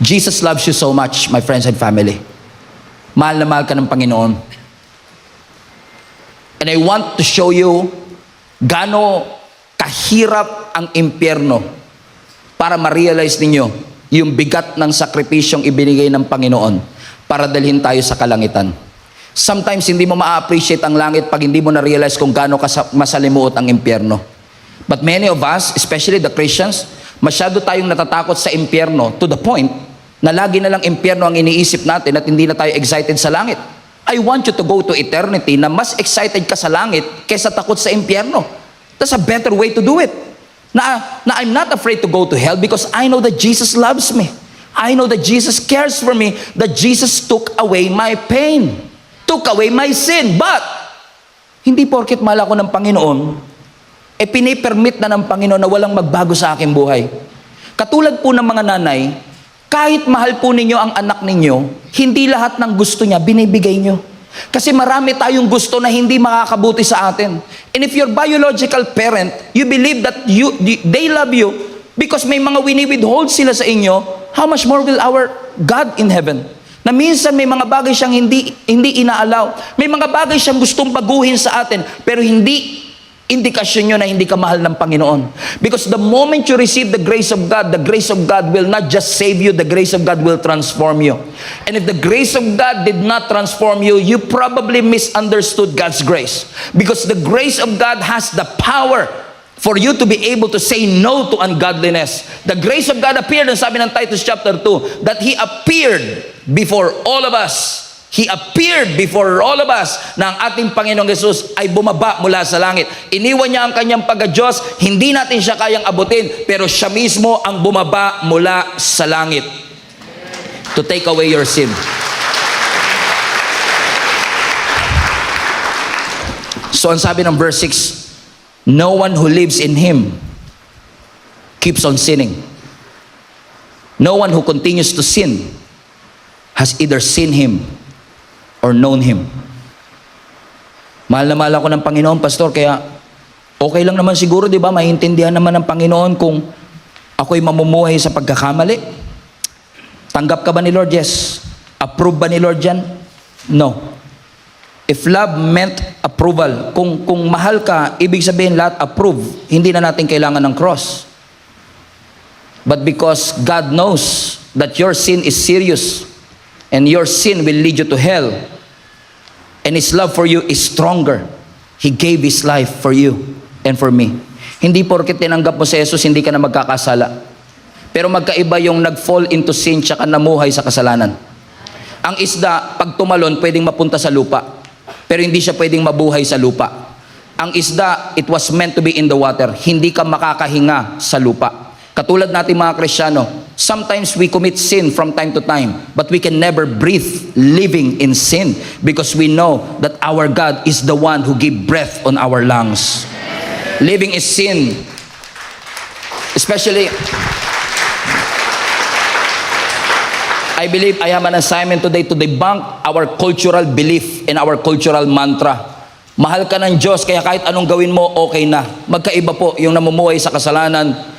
Jesus loves you so much, my friends and family. Mahal na mahal ka ng Panginoon. And I want to show you gaano kahirap ang impyerno para ma-realize ninyo yung bigat ng sakripisyong ibinigay ng Panginoon para dalhin tayo sa kalangitan. Sometimes hindi mo ma-appreciate ang langit pag hindi mo na-realize kung gaano masalimuot ang impyerno. But many of us, especially the Christians, masyado tayong natatakot sa impyerno to the point na lagi na lang impyerno ang iniisip natin at hindi na tayo excited sa langit. I want you to go to eternity na mas excited ka sa langit kaysa takot sa impyerno. That's a better way to do it. Na I'm not afraid to go to hell because I know that Jesus loves me. I know that Jesus cares for me, that Jesus took away my pain, took away my sin. But, hindi porket mahal ako ng Panginoon, pinipermit na ng Panginoon na walang magbago sa aking buhay. Katulad po ng mga nanay, kahit mahal po ninyo ang anak ninyo, hindi lahat ng gusto niya binibigay nyo. Kasi marami tayong gusto na hindi makakabuti sa atin. And if your biological parent, you believe that they love you because may mga wini-withhold sila sa inyo, how much more will our God in heaven? Na minsan may mga bagay siyang hindi inaalaw. May mga bagay siyang gustong baguhin sa atin, pero hindi indikasyon nyo na hindi ka mahal ng Panginoon. Because the moment you receive the grace of God will not just save you, the grace of God will transform you. And if the grace of God did not transform you, you probably misunderstood God's grace. Because the grace of God has the power for you to be able to say no to ungodliness. The grace of God appeared, and sabi ng Titus chapter 2, that He appeared before all of us. He appeared before all of us na ang ating Panginoong Jesus ay bumaba mula sa langit. Iniwan niya ang kanyang pagka-Diyos, hindi natin siya kayang abutin, pero siya mismo ang bumaba mula sa langit to take away your sin. So ang sabi ng verse 6, no one who lives in Him keeps on sinning. No one who continues to sin has either seen Him or known Him. Mahal na mahal ako ng Panginoon, Pastor, kaya okay lang naman siguro, di ba? Maintindihan naman ng Panginoon kung ako'y mamumuhay sa pagkakamali. Tanggap ka ba ni Lord? Yes. Approve ba ni Lord yan? No. If love meant approval, kung mahal ka, ibig sabihin lahat approve, hindi na natin kailangan ng cross. But because God knows that your sin is serious, and your sin will lead you to hell, and His love for you is stronger, He gave His life for you and for me. Hindi porket tinanggap mo si Jesus, hindi ka na magkakasala. Pero magkaiba yung nag-fall into sin tsaka namuhay sa kasalanan. Ang isda, pag tumalon, pwedeng mapunta sa lupa. Pero hindi siya pwedeng mabuhay sa lupa. Ang isda, it was meant to be in the water. Hindi ka makakahinga sa lupa. Katulad natin mga Kristiyano, sometimes we commit sin from time to time, but we can never breathe living in sin because we know that our God is the one who gives breath on our lungs. Living in sin, especially, I believe I have an assignment today to debunk our cultural belief and our cultural mantra. Mahal ka ng Diyos, kaya kahit anong gawin mo, okay na. Magkaiba po yung namumuhay sa kasalanan,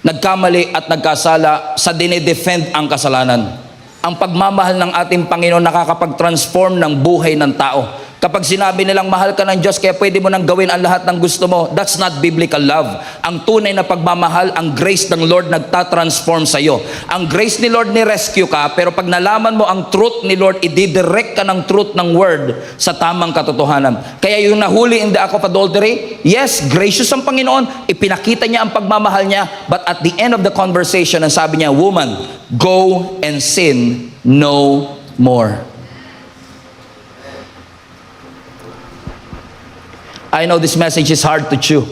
nagkamali at nagkasala sa dinedefend ang kasalanan. Ang pagmamahal ng ating Panginoon nakakapag-transform ng buhay ng tao. Kapag sinabi nilang mahal ka ng Diyos kaya pwede mo nang gawin ang lahat ng gusto mo, that's not biblical love. Ang tunay na pagmamahal, ang grace ng Lord nagtatransform sa iyo. Ang grace ni Lord ni-rescue ka, pero pag nalaman mo ang truth ni Lord, i-direct ka ng truth ng word sa tamang katotohanan. Kaya yung nahuli in the act of adultery, yes, gracious ang Panginoon, ipinakita niya ang pagmamahal niya, but at the end of the conversation, ang sabi niya, woman, go and sin no more. I know this message is hard to chew,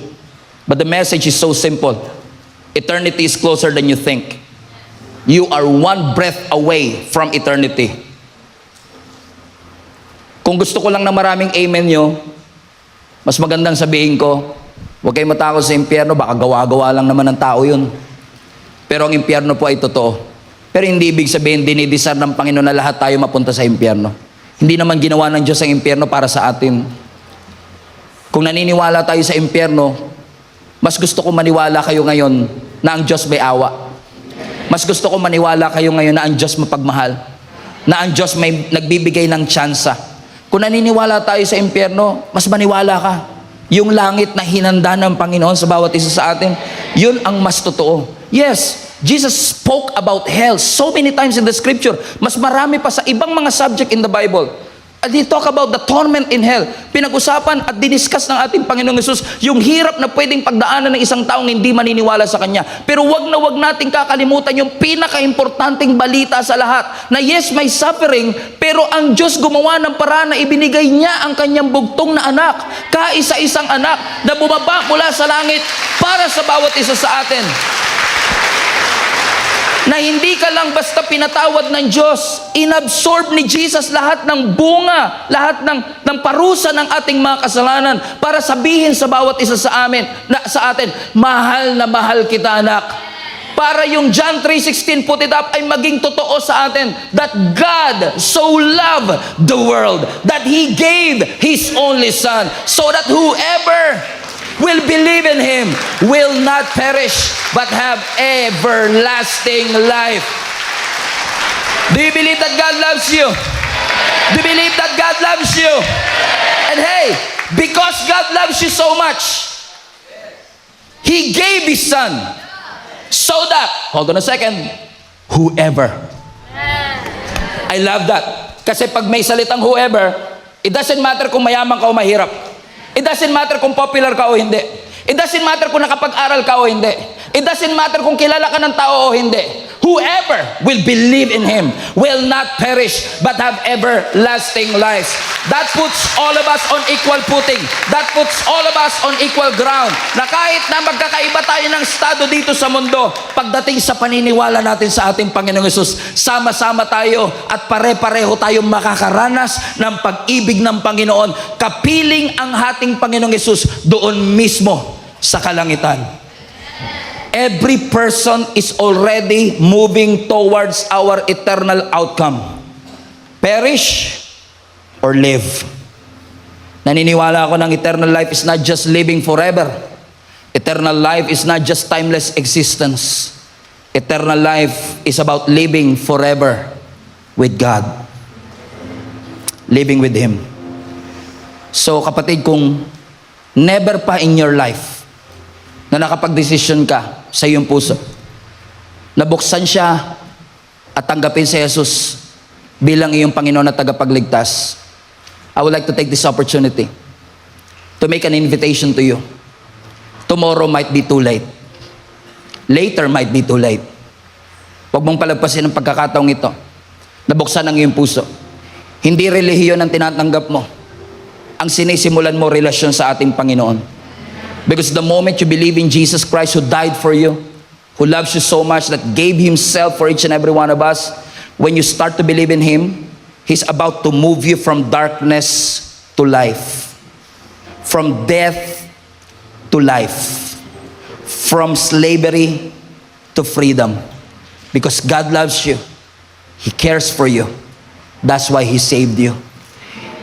but the message is so simple. Eternity is closer than you think. You are one breath away from eternity. Kung gusto ko lang na maraming amen nyo, mas magandang sabihin ko, huwag kayong matakot sa impyerno, baka gawa-gawa lang naman ng tao yun. Pero ang impyerno po ay totoo. Pero hindi ibig sabihin, dinidesire ng Panginoon na lahat tayo mapunta sa impyerno. Hindi naman ginawa ng Diyos ang impyerno para sa atin. Kung naniniwala tayo sa impyerno, mas gusto ko maniwala kayo ngayon na ang Diyos may awa. Mas gusto ko maniwala kayo ngayon na ang Diyos mapagmahal. Na ang Diyos may nagbibigay ng tsansa. Kung naniniwala tayo sa impyerno, mas maniwala ka. Yung langit na hinanda ng Panginoon sa bawat isa sa atin, yun ang mas totoo. Yes, Jesus spoke about hell so many times in the scripture. Mas marami pa sa ibang mga subject in the Bible. And he talk about the torment in hell. Pinag-usapan at diniscuss ng ating Panginoong Hesus yung hirap na pwedeng pagdaanan ng isang taong hindi maniniwala sa Kanya. Pero wag na wag nating kakalimutan yung pinaka-importanting balita sa lahat. Na yes, may suffering, pero ang Diyos gumawa ng paraan na ibinigay niya ang Kanyang bugtong na anak. Kaisa-isang anak na bumaba mula sa langit para sa bawat isa sa atin. Na hindi ka lang basta pinatawad ng Diyos, inabsorb ni Jesus lahat ng bunga, lahat ng parusa ng ating mga kasalanan para sabihin sa bawat isa sa atin, mahal na mahal kita, anak. Para yung John 3:16 put it up ay maging totoo sa atin that God so loved the world that He gave His only Son so that whoever will believe in Him will not perish but have everlasting life. Do you believe that God loves you? Do you believe that God loves you? And hey, because God loves you so much, He gave His Son so that, hold on a second, whoever. I love that. Kasi pag may salitang whoever, it doesn't matter kung mayaman ka o mahirap. It doesn't matter kung popular ka o hindi. It doesn't matter kung nakapag-aral ka o hindi. It doesn't matter kung kilala ka ng tao o hindi. Whoever will believe in Him will not perish but have everlasting life. That puts all of us on equal footing. That puts all of us on equal ground. Na kahit na magkakaiba tayo ng estado dito sa mundo, pagdating sa paniniwala natin sa ating Panginoong Hesus, sama-sama tayo at pare-pareho tayong makakaranas ng pag-ibig ng Panginoon. Kapiling ang ating Panginoong Hesus doon mismo sa kalangitan. Every person is already moving towards our eternal outcome. Perish or live. Naniniwala ako ng eternal life is not just living forever. Eternal life is not just timeless existence. Eternal life is about living forever with God. Living with Him. So kapatid, kung never pa in your life na nakapag-desisyon ka sa iyong puso, nabuksan siya at tanggapin si Jesus bilang iyong Panginoon at tagapagligtas, I would like to take this opportunity to make an invitation to you. Tomorrow might be too late. Later might be too late. Huwag mong palagpasin ang pagkakataong ito. Nabuksan ang iyong puso. Hindi relihiyon ang tinatanggap mo. Ang sinisimulan mo relasyon sa ating Panginoon. Because the moment you believe in Jesus Christ who died for you, who loves you so much, that gave Himself for each and every one of us, when you start to believe in Him, He's about to move you from darkness to life, from death to life, from slavery to freedom. Because God loves you. He cares for you. That's why He saved you.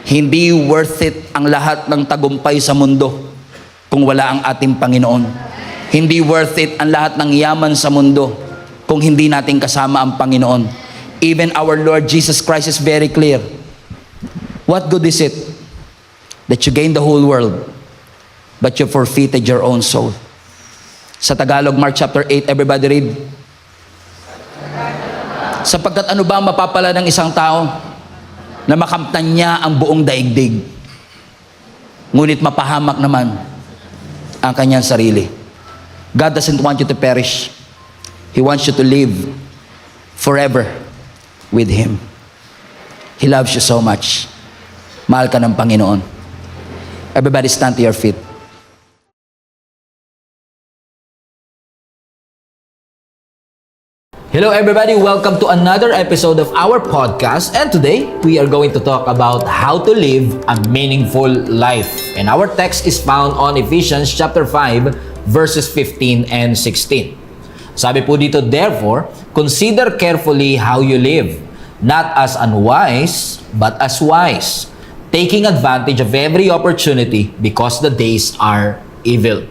Hindi worth it ang lahat ng tagumpay sa mundo kung wala ang ating Panginoon. Hindi worth it ang lahat ng yaman sa mundo kung hindi natin kasama ang Panginoon. Even our Lord Jesus Christ is very clear. What good is it that you gain the whole world but you forfeited your own soul? Sa Tagalog, Mark chapter 8, everybody read. Sapagkat ano ba ang mapapala ng isang tao na makamtan niya ang buong daigdig, ngunit mapahamak naman ang kanyang sarili. God doesn't want you to perish. He wants you to live forever with Him. He loves you so much. Mahal ka ng Panginoon. Everybody stand to your feet. Hello everybody, welcome to another episode of our podcast, and today we are going to talk about how to live a meaningful life. And our text is found on Ephesians chapter 5 verses 15 and 16. Sabi po dito, therefore, consider carefully how you live, not as unwise, but as wise, taking advantage of every opportunity because the days are evil.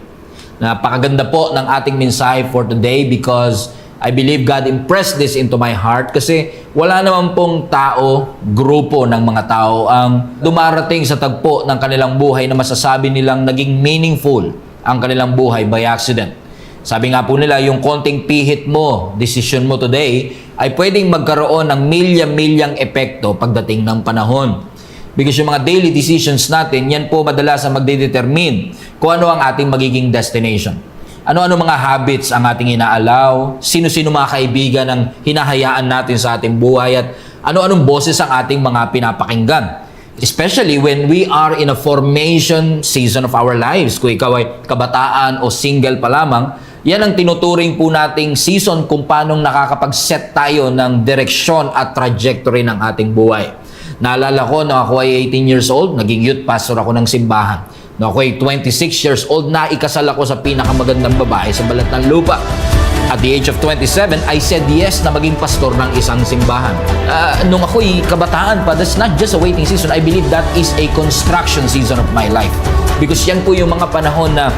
Napakaganda po ng ating mensahe for today because I believe God impressed this into my heart kasi wala naman pong tao, grupo ng mga tao ang dumarating sa tagpo ng kanilang buhay na masasabi nilang naging meaningful ang kanilang buhay by accident. Sabi nga po nila, yung konting pihit mo, decision mo today, ay pwedeng magkaroon ng milya-milyang epekto pagdating ng panahon. Because yung mga daily decisions natin, yan po madalas ang magdedetermine kung ano ang ating magiging destination. Ano-ano mga habits ang ating inaalaw, sino-sino mga kaibigan ang hinahayaan natin sa ating buhay, at ano-anong boses ang ating mga pinapakinggan. Especially when we are in a formation season of our lives. Kung ikaw ay kabataan o single pa lamang, yan ang tinuturing po nating season kung paano nakakapag-set tayo ng direksyon at trajectory ng ating buhay. Naalala ko na ako ay 18 years old, naging youth pastor ako ng simbahan. Na ako ay 26 years old, na ikasal ako sa pinakamagandang babae sa balat ng lupa. At the age of 27, I said yes na maging pastor ng isang simbahan. Nung ako'y kabataan pa, that's not just a waiting season. I believe that is a construction season of my life. Because yan po yung mga panahon na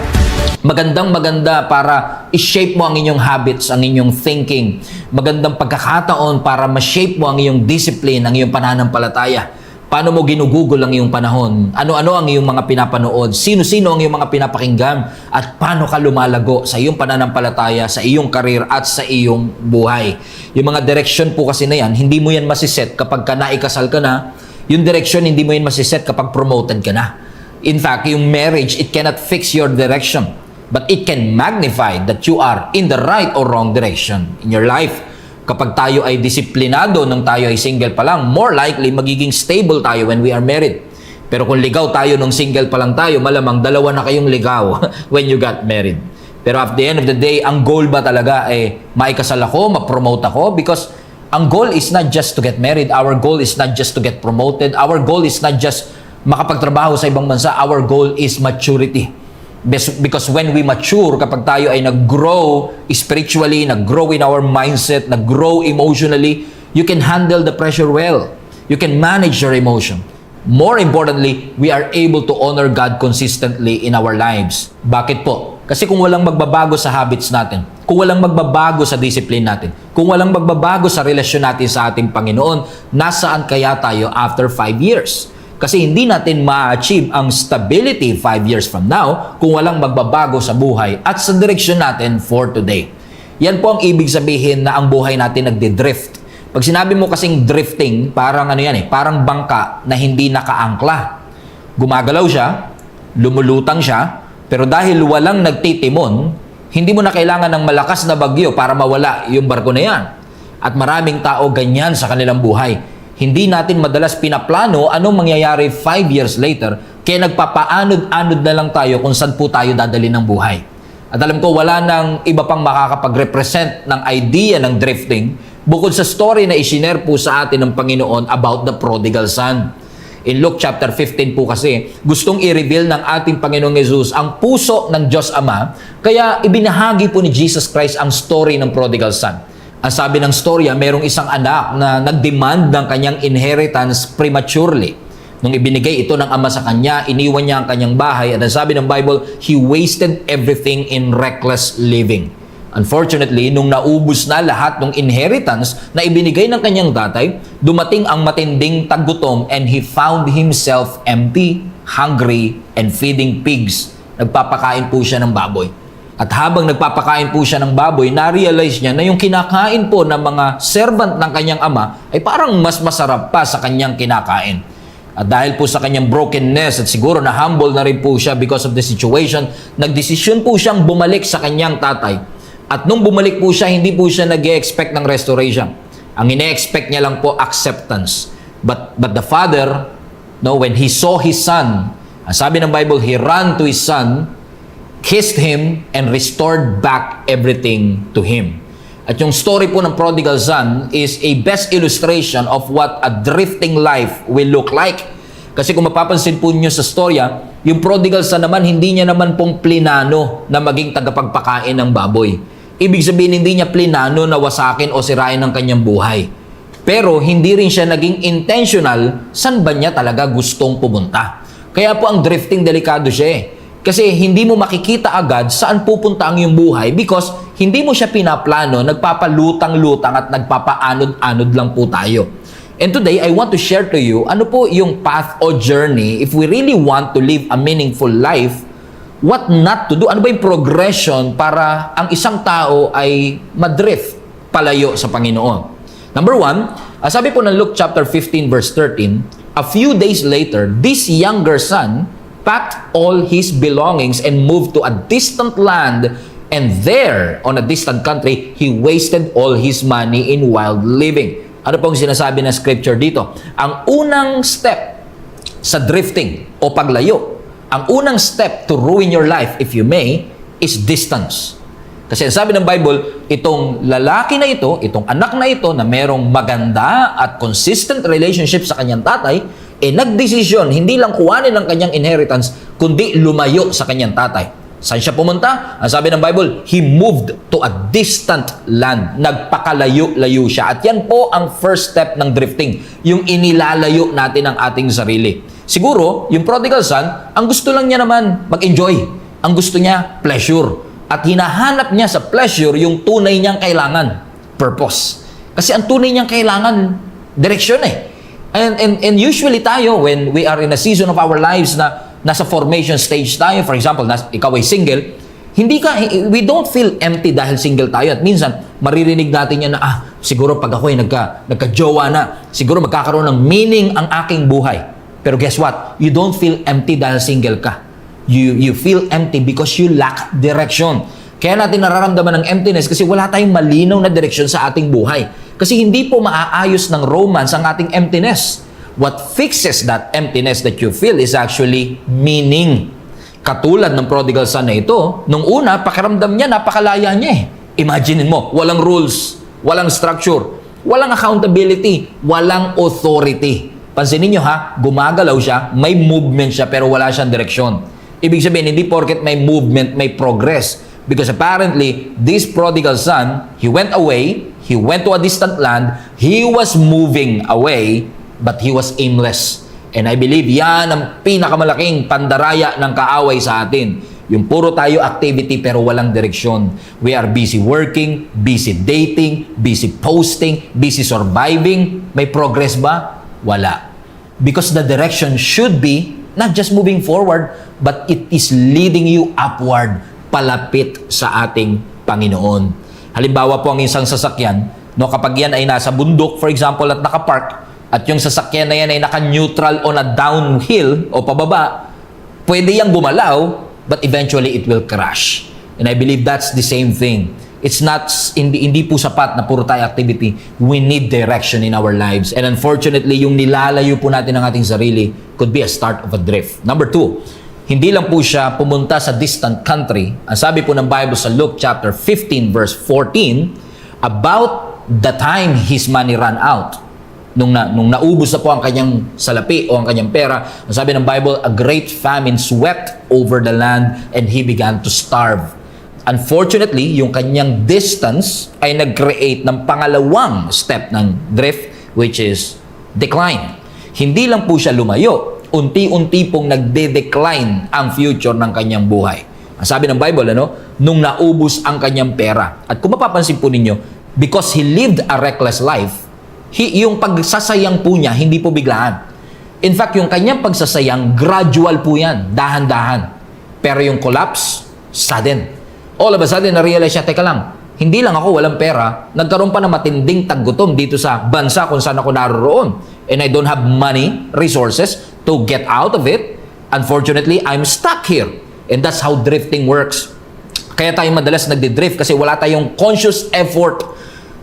magandang-maganda para i-shape mo ang inyong habits, ang inyong thinking. Magandang pagkakataon para ma-shape mo ang iyong discipline, ang iyong pananampalataya. Paano mo ginugugol ang iyong panahon? Ano-ano ang iyong mga pinapanood? Sino-sino ang iyong mga pinapakinggan? At paano ka lumalago sa iyong pananampalataya, sa iyong karir at sa iyong buhay? Yung mga direction po kasi na yan, hindi mo yan masiset kapag ka naikasal ka na. Yung direction, hindi mo yan masiset kapag promoted ka na. In fact, yung marriage, it cannot fix your direction. But it can magnify that you are in the right or wrong direction in your life. Kapag tayo ay disiplinado nang tayo ay single pa lang, more likely magiging stable tayo when we are married. Pero kung ligaw tayo nung single pa lang tayo, malamang dalawa na kayong ligaw when you got married. Pero at the end of the day, ang goal ba talaga ay maikasal ako, ma-promote ako? Because ang goal is not just to get married. Our goal is not just to get promoted. Our goal is not just makapagtrabaho sa ibang bansa. Our goal is maturity. Because when we mature, kapag tayo ay nag-grow spiritually, nag-grow in our mindset, nag-grow emotionally, you can handle the pressure well. You can manage your emotion. More importantly, we are able to honor God consistently in our lives. Bakit po? Kasi kung walang magbabago sa habits natin, kung walang magbabago sa discipline natin, kung walang magbabago sa relasyon natin sa ating Panginoon, nasaan kaya tayo after 5 years? Kasi hindi natin ma-achieve ang stability 5 years from now kung walang magbabago sa buhay at sa direksyon natin for today. Yan po ang ibig sabihin na ang buhay natin nagde-drift. Pag sinabi mo kasing drifting, parang ano yan parang bangka na hindi nakaangkla. Gumagalaw siya, lumulutang siya, pero dahil walang nagtitimon, hindi mo na kailangan ng malakas na bagyo para mawala yung barko na yan. At maraming tao ganyan sa kanilang buhay. Hindi natin madalas pinaplano anong mangyayari 5 years later, kaya nagpapaanod-anod na lang tayo kung saan po tayo dadali ng buhay. At alam ko, wala nang iba pang makakapag-represent ng idea ng drifting bukod sa story na isinare po sa atin ng Panginoon about the prodigal son. In Luke chapter 15 po kasi, gustong i-reveal ng ating Panginoong Jesus ang puso ng Diyos Ama, kaya ibinahagi po ni Jesus Christ ang story ng prodigal son. Ang sabi ng storya, mayroong isang anak na nag-demand ng kanyang inheritance prematurely. Nung ibinigay ito ng ama sa kanya, iniwan niya ang kanyang bahay, at ang sabi ng Bible, he wasted everything in reckless living. Unfortunately, nung naubos na lahat ng inheritance na ibinigay ng kanyang tatay, dumating ang matinding taggutom and he found himself empty, hungry, and feeding pigs. Nagpapakain po siya ng baboy. At habang nagpapakain po siya ng baboy, na-realize niya na yung kinakain po ng mga servant ng kanyang ama ay parang mas masarap pa sa kanyang kinakain. At dahil po sa kanyang brokenness at siguro na humble na rin po siya because of the situation, nagdesisyon po siyang bumalik sa kanyang tatay. At nung bumalik po siya, hindi po siya nag-expect ng restoration. Ang ine-expect niya lang po, acceptance. But the father, when he saw his son, ang sabi ng Bible, he ran to his son, kissed him, and restored back everything to him. At yung story po ng prodigal son is a best illustration of what a drifting life will look like. Kasi kung mapapansin po niyo sa storya, yung prodigal son naman, hindi niya naman pong plinano na maging tagapagpakain ng baboy. Ibig sabihin, hindi niya plinano na wasakin o sirain ang kanyang buhay. Pero hindi rin siya naging intentional saan ba niya talaga gustong pumunta. Kaya po ang drifting delikado siya eh. Kasi hindi mo makikita agad saan pupunta ang iyong buhay because hindi mo siya pinaplano, nagpapalutang-lutang at nagpapaanod-anod lang po tayo. And today, I want to share to you ano po yung path o journey if we really want to live a meaningful life, what not to do. Ano ba yung progression para ang isang tao ay madrift palayo sa Panginoon? Number 1, sabi po ng Luke chapter 15 verse 13, a few days later, this younger son packed all his belongings and moved to a distant land, and there, on a distant country, he wasted all his money in wild living. Ano pong sinasabi ng scripture dito? Ang unang step sa drifting o paglayo, ang unang step to ruin your life, if you may, is distance. Kasi sabi ng Bible, itong lalaki na ito, itong anak na ito na merong maganda at consistent relationship sa kanyang tatay, nagdesisyon, hindi lang kuhanin ang kanyang inheritance, kundi lumayo sa kanyang tatay. Saan siya pumunta? Ang sabi ng Bible, he moved to a distant land. Nagpakalayo-layo siya. At yan po ang first step ng drifting, yung inilalayo natin ang ating sarili. Siguro, yung prodigal son, ang gusto lang niya naman mag-enjoy. Ang gusto niya, pleasure. At hinahanap niya sa pleasure yung tunay niyang kailangan, purpose. Kasi ang tunay niyang kailangan, direksyon eh. And usually tayo, when we are in a season of our lives na nasa formation stage tayo, for example, ikaw ay single, we don't feel empty dahil single tayo. At minsan, maririnig natin yan na, siguro pag ako ay nagka-jowa na, siguro magkakaroon ng meaning ang aking buhay. Pero guess what? You don't feel empty dahil single ka. You feel empty because you lack direction. Kaya natin nararamdaman ng emptiness kasi wala tayong malinaw na direksyon sa ating buhay. Kasi hindi po maaayos ng romance ang ating emptiness. What fixes that emptiness that you feel is actually meaning. Katulad ng prodigal son na ito, nung una, pakiramdam niya, napakalaya niya eh. Imagine mo, walang rules, walang structure, walang accountability, walang authority. Pansinin niyo ha, gumagalaw siya, may movement siya, pero wala siyang direksyon. Ibig sabihin, hindi porket may movement, may progress. Because apparently, this prodigal son, he went away, he went to a distant land, he was moving away, but he was aimless. And I believe yan ang pinakamalaking pandaraya ng kaaway sa atin. Yung puro tayo activity pero walang direksyon. We are busy working, busy dating, busy posting, busy surviving. May progress ba? Wala. Because the direction should be not just moving forward, but it is leading you upward, palapit sa ating Panginoon. Halimbawa po ang isang sasakyan, kapag yan ay nasa bundok, for example, at nakapark, at yung sasakyan na yan ay naka-neutral on a downhill o pababa, pwede yang gumalaw, but eventually it will crash. And I believe that's the same thing. It's not, hindi po sapat na puro tayo activity. We need direction in our lives. And unfortunately, yung nilalayo po natin ang ating sarili could be a start of a drift. Number 2, hindi lang po siya pumunta sa distant country. Ang sabi po ng Bible sa Luke chapter 15 verse 14, about the time his money ran out. Nung naubos na po ang kanyang salapi o ang kanyang pera, ang sabi ng Bible, a great famine swept over the land and he began to starve. Unfortunately, yung kanyang distance ay nag-create ng pangalawang step ng drift, which is decline. Hindi lang po siya lumayo, unti-unti pong nagde-decline ang future ng kanyang buhay. Ang sabi ng Bible, nung naubos ang kanyang pera. At kung mapapansin po ninyo, because he lived a reckless life, yung pagsasayang po niya, hindi po biglaan. In fact, yung kanyang pagsasayang, gradual po yan, dahan-dahan. Pero yung collapse, sudden. All of a sudden, na-realize siya, teka lang, hindi lang ako walang pera, nagkaroon pa ng matinding taggutom dito sa bansa kung saan ako naroon. And I don't have money, resources to get out of it. Unfortunately, I'm stuck here. And that's how drifting works. Kaya tayo madalas nagdi-drift kasi wala tayong conscious effort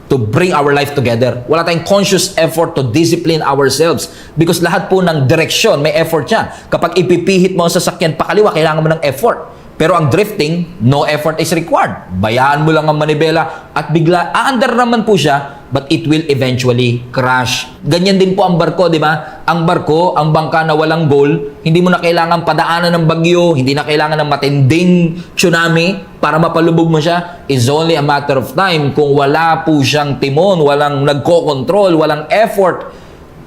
to bring our life together. Wala tayong conscious effort to discipline ourselves. Because lahat po ng direksyon, may effort siya. Kapag ipipihit mo ang sasakyan pakaliwa, kailangan mo ng effort. Pero ang drifting, no effort is required. Bayaan mo lang ang manibela at bigla, aandar naman po siya, but it will eventually crash. Ganyan din po ang barko, di ba? ang barko, ang bangka na walang goal, hindi mo na kailangan padaanan ng bagyo, hindi na kailangan ng matinding tsunami para mapalubog mo siya. It's only a matter of time kung wala po siyang timon, walang nagko-control, walang effort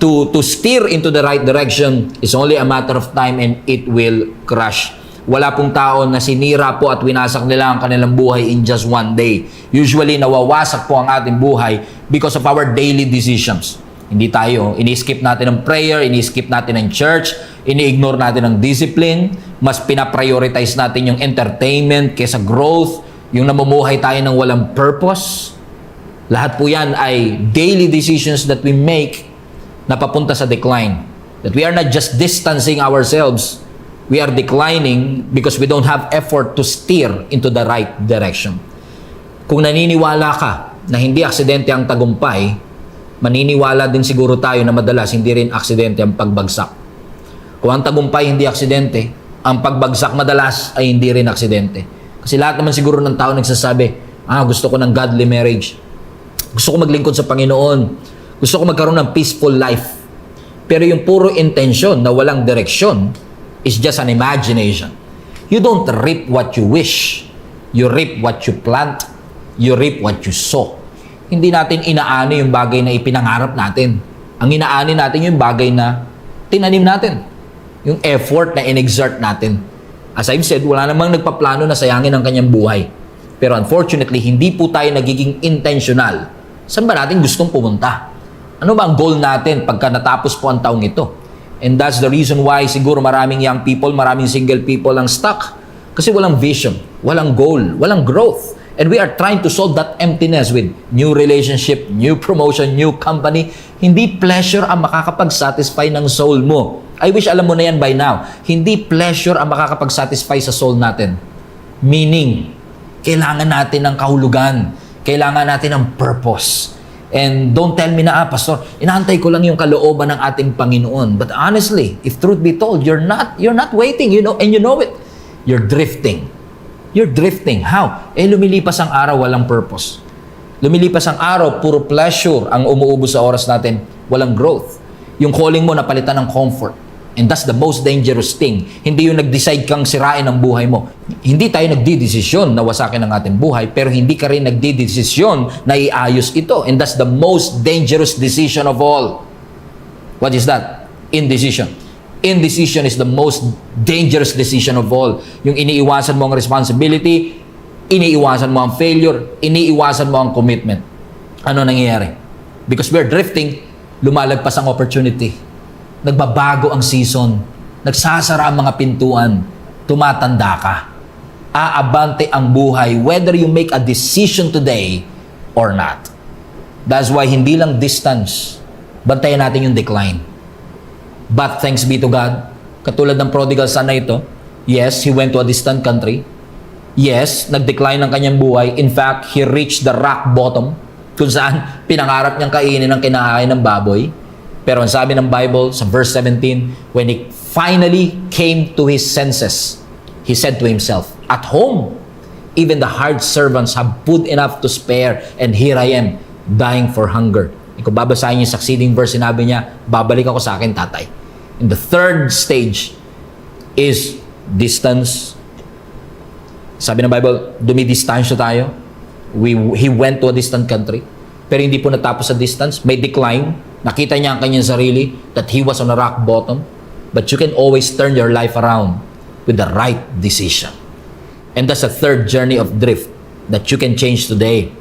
to steer into the right direction. It's only a matter of time and it will crash. Wala pong tao na sinira po at winasak nila ang kanilang buhay in just one day. Usually, nawawasak po ang ating buhay because of our daily decisions. Hindi tayo, ini-skip natin ang prayer, ini-skip natin ang church, ini-ignore natin ang discipline, mas pinaprioritize natin yung entertainment kaysa growth, yung namumuhay tayo ng walang purpose. Lahat po yan ay daily decisions that we make na papunta sa decline. That we are not just distancing ourselves, we are declining because we don't have effort to steer into the right direction. Kung naniniwala ka na hindi aksidente ang tagumpay, maniniwala din siguro tayo na madalas hindi rin aksidente ang pagbagsak. Kung ang tagumpay hindi aksidente, ang pagbagsak madalas ay hindi rin aksidente. Kasi lahat naman siguro ng tao nagsasabi, gusto ko ng godly marriage. Gusto ko maglingkod sa Panginoon. Gusto ko magkaroon ng peaceful life. Pero yung puro intention na walang direksyon is just an imagination. You don't reap what you wish. You reap what you plant. You reap what you sow. Hindi natin inaani yung bagay na ipinangarap natin. Ang inaani natin yung bagay na tinanim natin. Yung effort na in-exert natin. As I've said, wala namang nagpaplano na sayangin ang kanyang buhay. Pero unfortunately, hindi po tayo nagiging intentional. Saan ba natin gustong pumunta? Ano ba ang goal natin pagka natapos po ang taong ito? And that's the reason why siguro maraming young people, maraming single people ang stuck. Kasi walang vision, walang goal, walang growth. And we are trying to solve that emptiness with new relationship, new promotion, new company. Hindi pleasure ang makakapag-satisfy ng soul mo. I wish alam mo na yan by now. Hindi pleasure ang makakapag-satisfy sa soul natin. Meaning, kailangan natin ng kahulugan. Kailangan natin ng purpose. And don't tell me na, Pastor, inaantay ko lang yung kalooban ng ating Panginoon. But honestly, if truth be told, you're not waiting, and you know it. You're drifting. You're drifting. How? Lumilipas ang araw, walang purpose. Lumilipas ang araw, puro pleasure ang umuubos sa oras natin, walang growth. Yung calling mo napalitan ng comfort. And that's the most dangerous thing. Hindi yung nag-decide kang sirain ang buhay mo. Hindi tayo nagdidesisyon na wasakin ang ating buhay, pero hindi ka rin nagdidesisyon na iayos ito. And that's the most dangerous decision of all. What is that? Indecision. Indecision is the most dangerous decision of all. Yung iniiwasan mo ang responsibility, iniiwasan mo ang failure, iniiwasan mo ang commitment. Ano nangyayari? Because we're drifting, lumalagpas ang opportunity. Nagbabago ang season. Nagsasara ang mga pintuan. Tumatanda ka. Aabante ang buhay whether you make a decision today or not. That's why hindi lang distance. Bantayan natin yung decline. But thanks be to God, katulad ng prodigal son na ito, yes, he went to a distant country. Yes, nag-decline ang kanyang buhay. In fact, he reached the rock bottom kung saan pinangarap niyang kainin ang kinakain ng baboy. Pero ang sabi ng Bible sa verse 17, when he finally came to his senses, he said to himself, at home, even the hard servants have food enough to spare, and here I am, dying for hunger. Kung babasahin yung succeeding verse, sinabi niya, babalik ako sa akin, tatay. And the third stage is distance. Sabi ng Bible, dumidistansya tayo. He went to a distant country. Pero hindi po natapos sa distance. May decline. Nakita niya ang kanyang sarili that he was on a rock bottom. But you can always turn your life around with the right decision. And that's a third journey of drift that you can change today.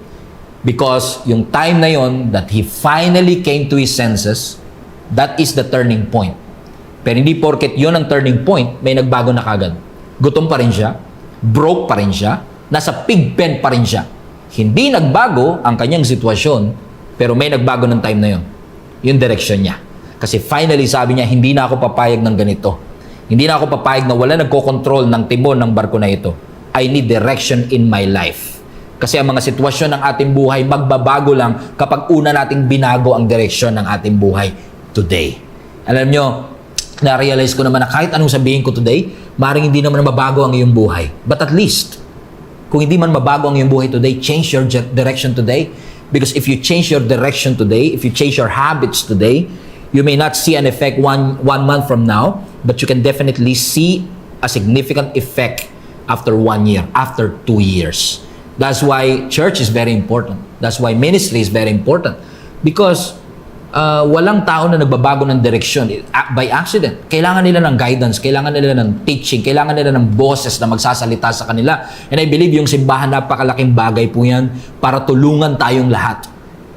Because yung time na yon that he finally came to his senses, that is the turning point. Pero hindi porket yun ang turning point, may nagbago na kagad. Gutom pa rin siya, broke pa rin siya, nasa pig pen pa rin siya. Hindi nagbago ang kanyang sitwasyon, pero may nagbago ng time na yun. Yung direction niya. Kasi finally sabi niya, hindi na ako papayag ng ganito. Hindi na ako papayag na wala nagkokontrol ng timon ng barko na ito. I need direction in my life. Kasi ang mga sitwasyon ng ating buhay magbabago lang kapag una nating binago ang direksyon ng ating buhay today. Alam nyo, na-realize ko naman na kahit anong sabihin ko today, maaaring hindi naman mabago ang iyong buhay. But at least, kung hindi man mabago ang iyong buhay today, change your direction today. Because if you change your direction today, if you change your habits today, You may not see an effect one month from now, but you can definitely see a significant effect after 1 year, after 2 years. That's why church is very important. That's why ministry is very important. Because walang tao na nagbabago ng direksyon by accident. Kailangan nila ng guidance, kailangan nila ng teaching, kailangan nila ng boses na magsasalita sa kanila. And I believe yung simbahan, napakalaking bagay po yan para tulungan tayong lahat,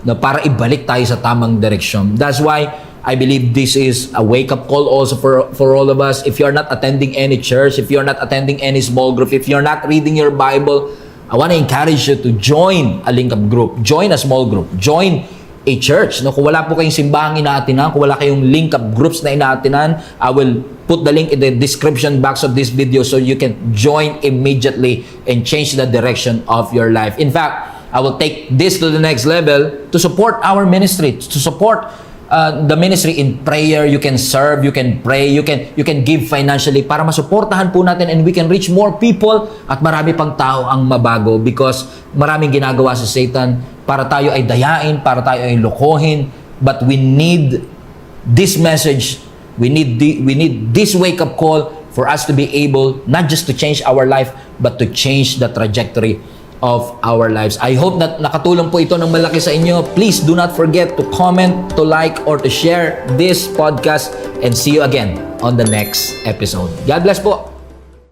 na para ibalik tayo sa tamang direksyon. That's why I believe this is a wake-up call also for all of us. If you're not attending any church, if you're not attending any small group, if you're not reading your Bible, I want to encourage you to join a link-up group, join a small group, join a church. No, kung wala po kayong simbahang inaatinan, kung wala kayong link-up groups na inaatinan, I will put the link in the description box of this video so you can join immediately and change the direction of your life. In fact, I will take this to the next level to support our ministry, to support the ministry in prayer. You can serve, you can pray, you can give financially para masuportahan po natin and we can reach more people at marami pang tao ang mabago, because maraming ginagawa sa Satan para tayo ay dayain, para tayo ay lokohin. But we need this message, we need this wake-up call for us to be able not just to change our life, but to change the trajectory of our lives. I hope that nakatulong po ito ng malaki sa inyo. Please do not forget to comment, to like, or to share this podcast, and see you again on the next episode. God bless po!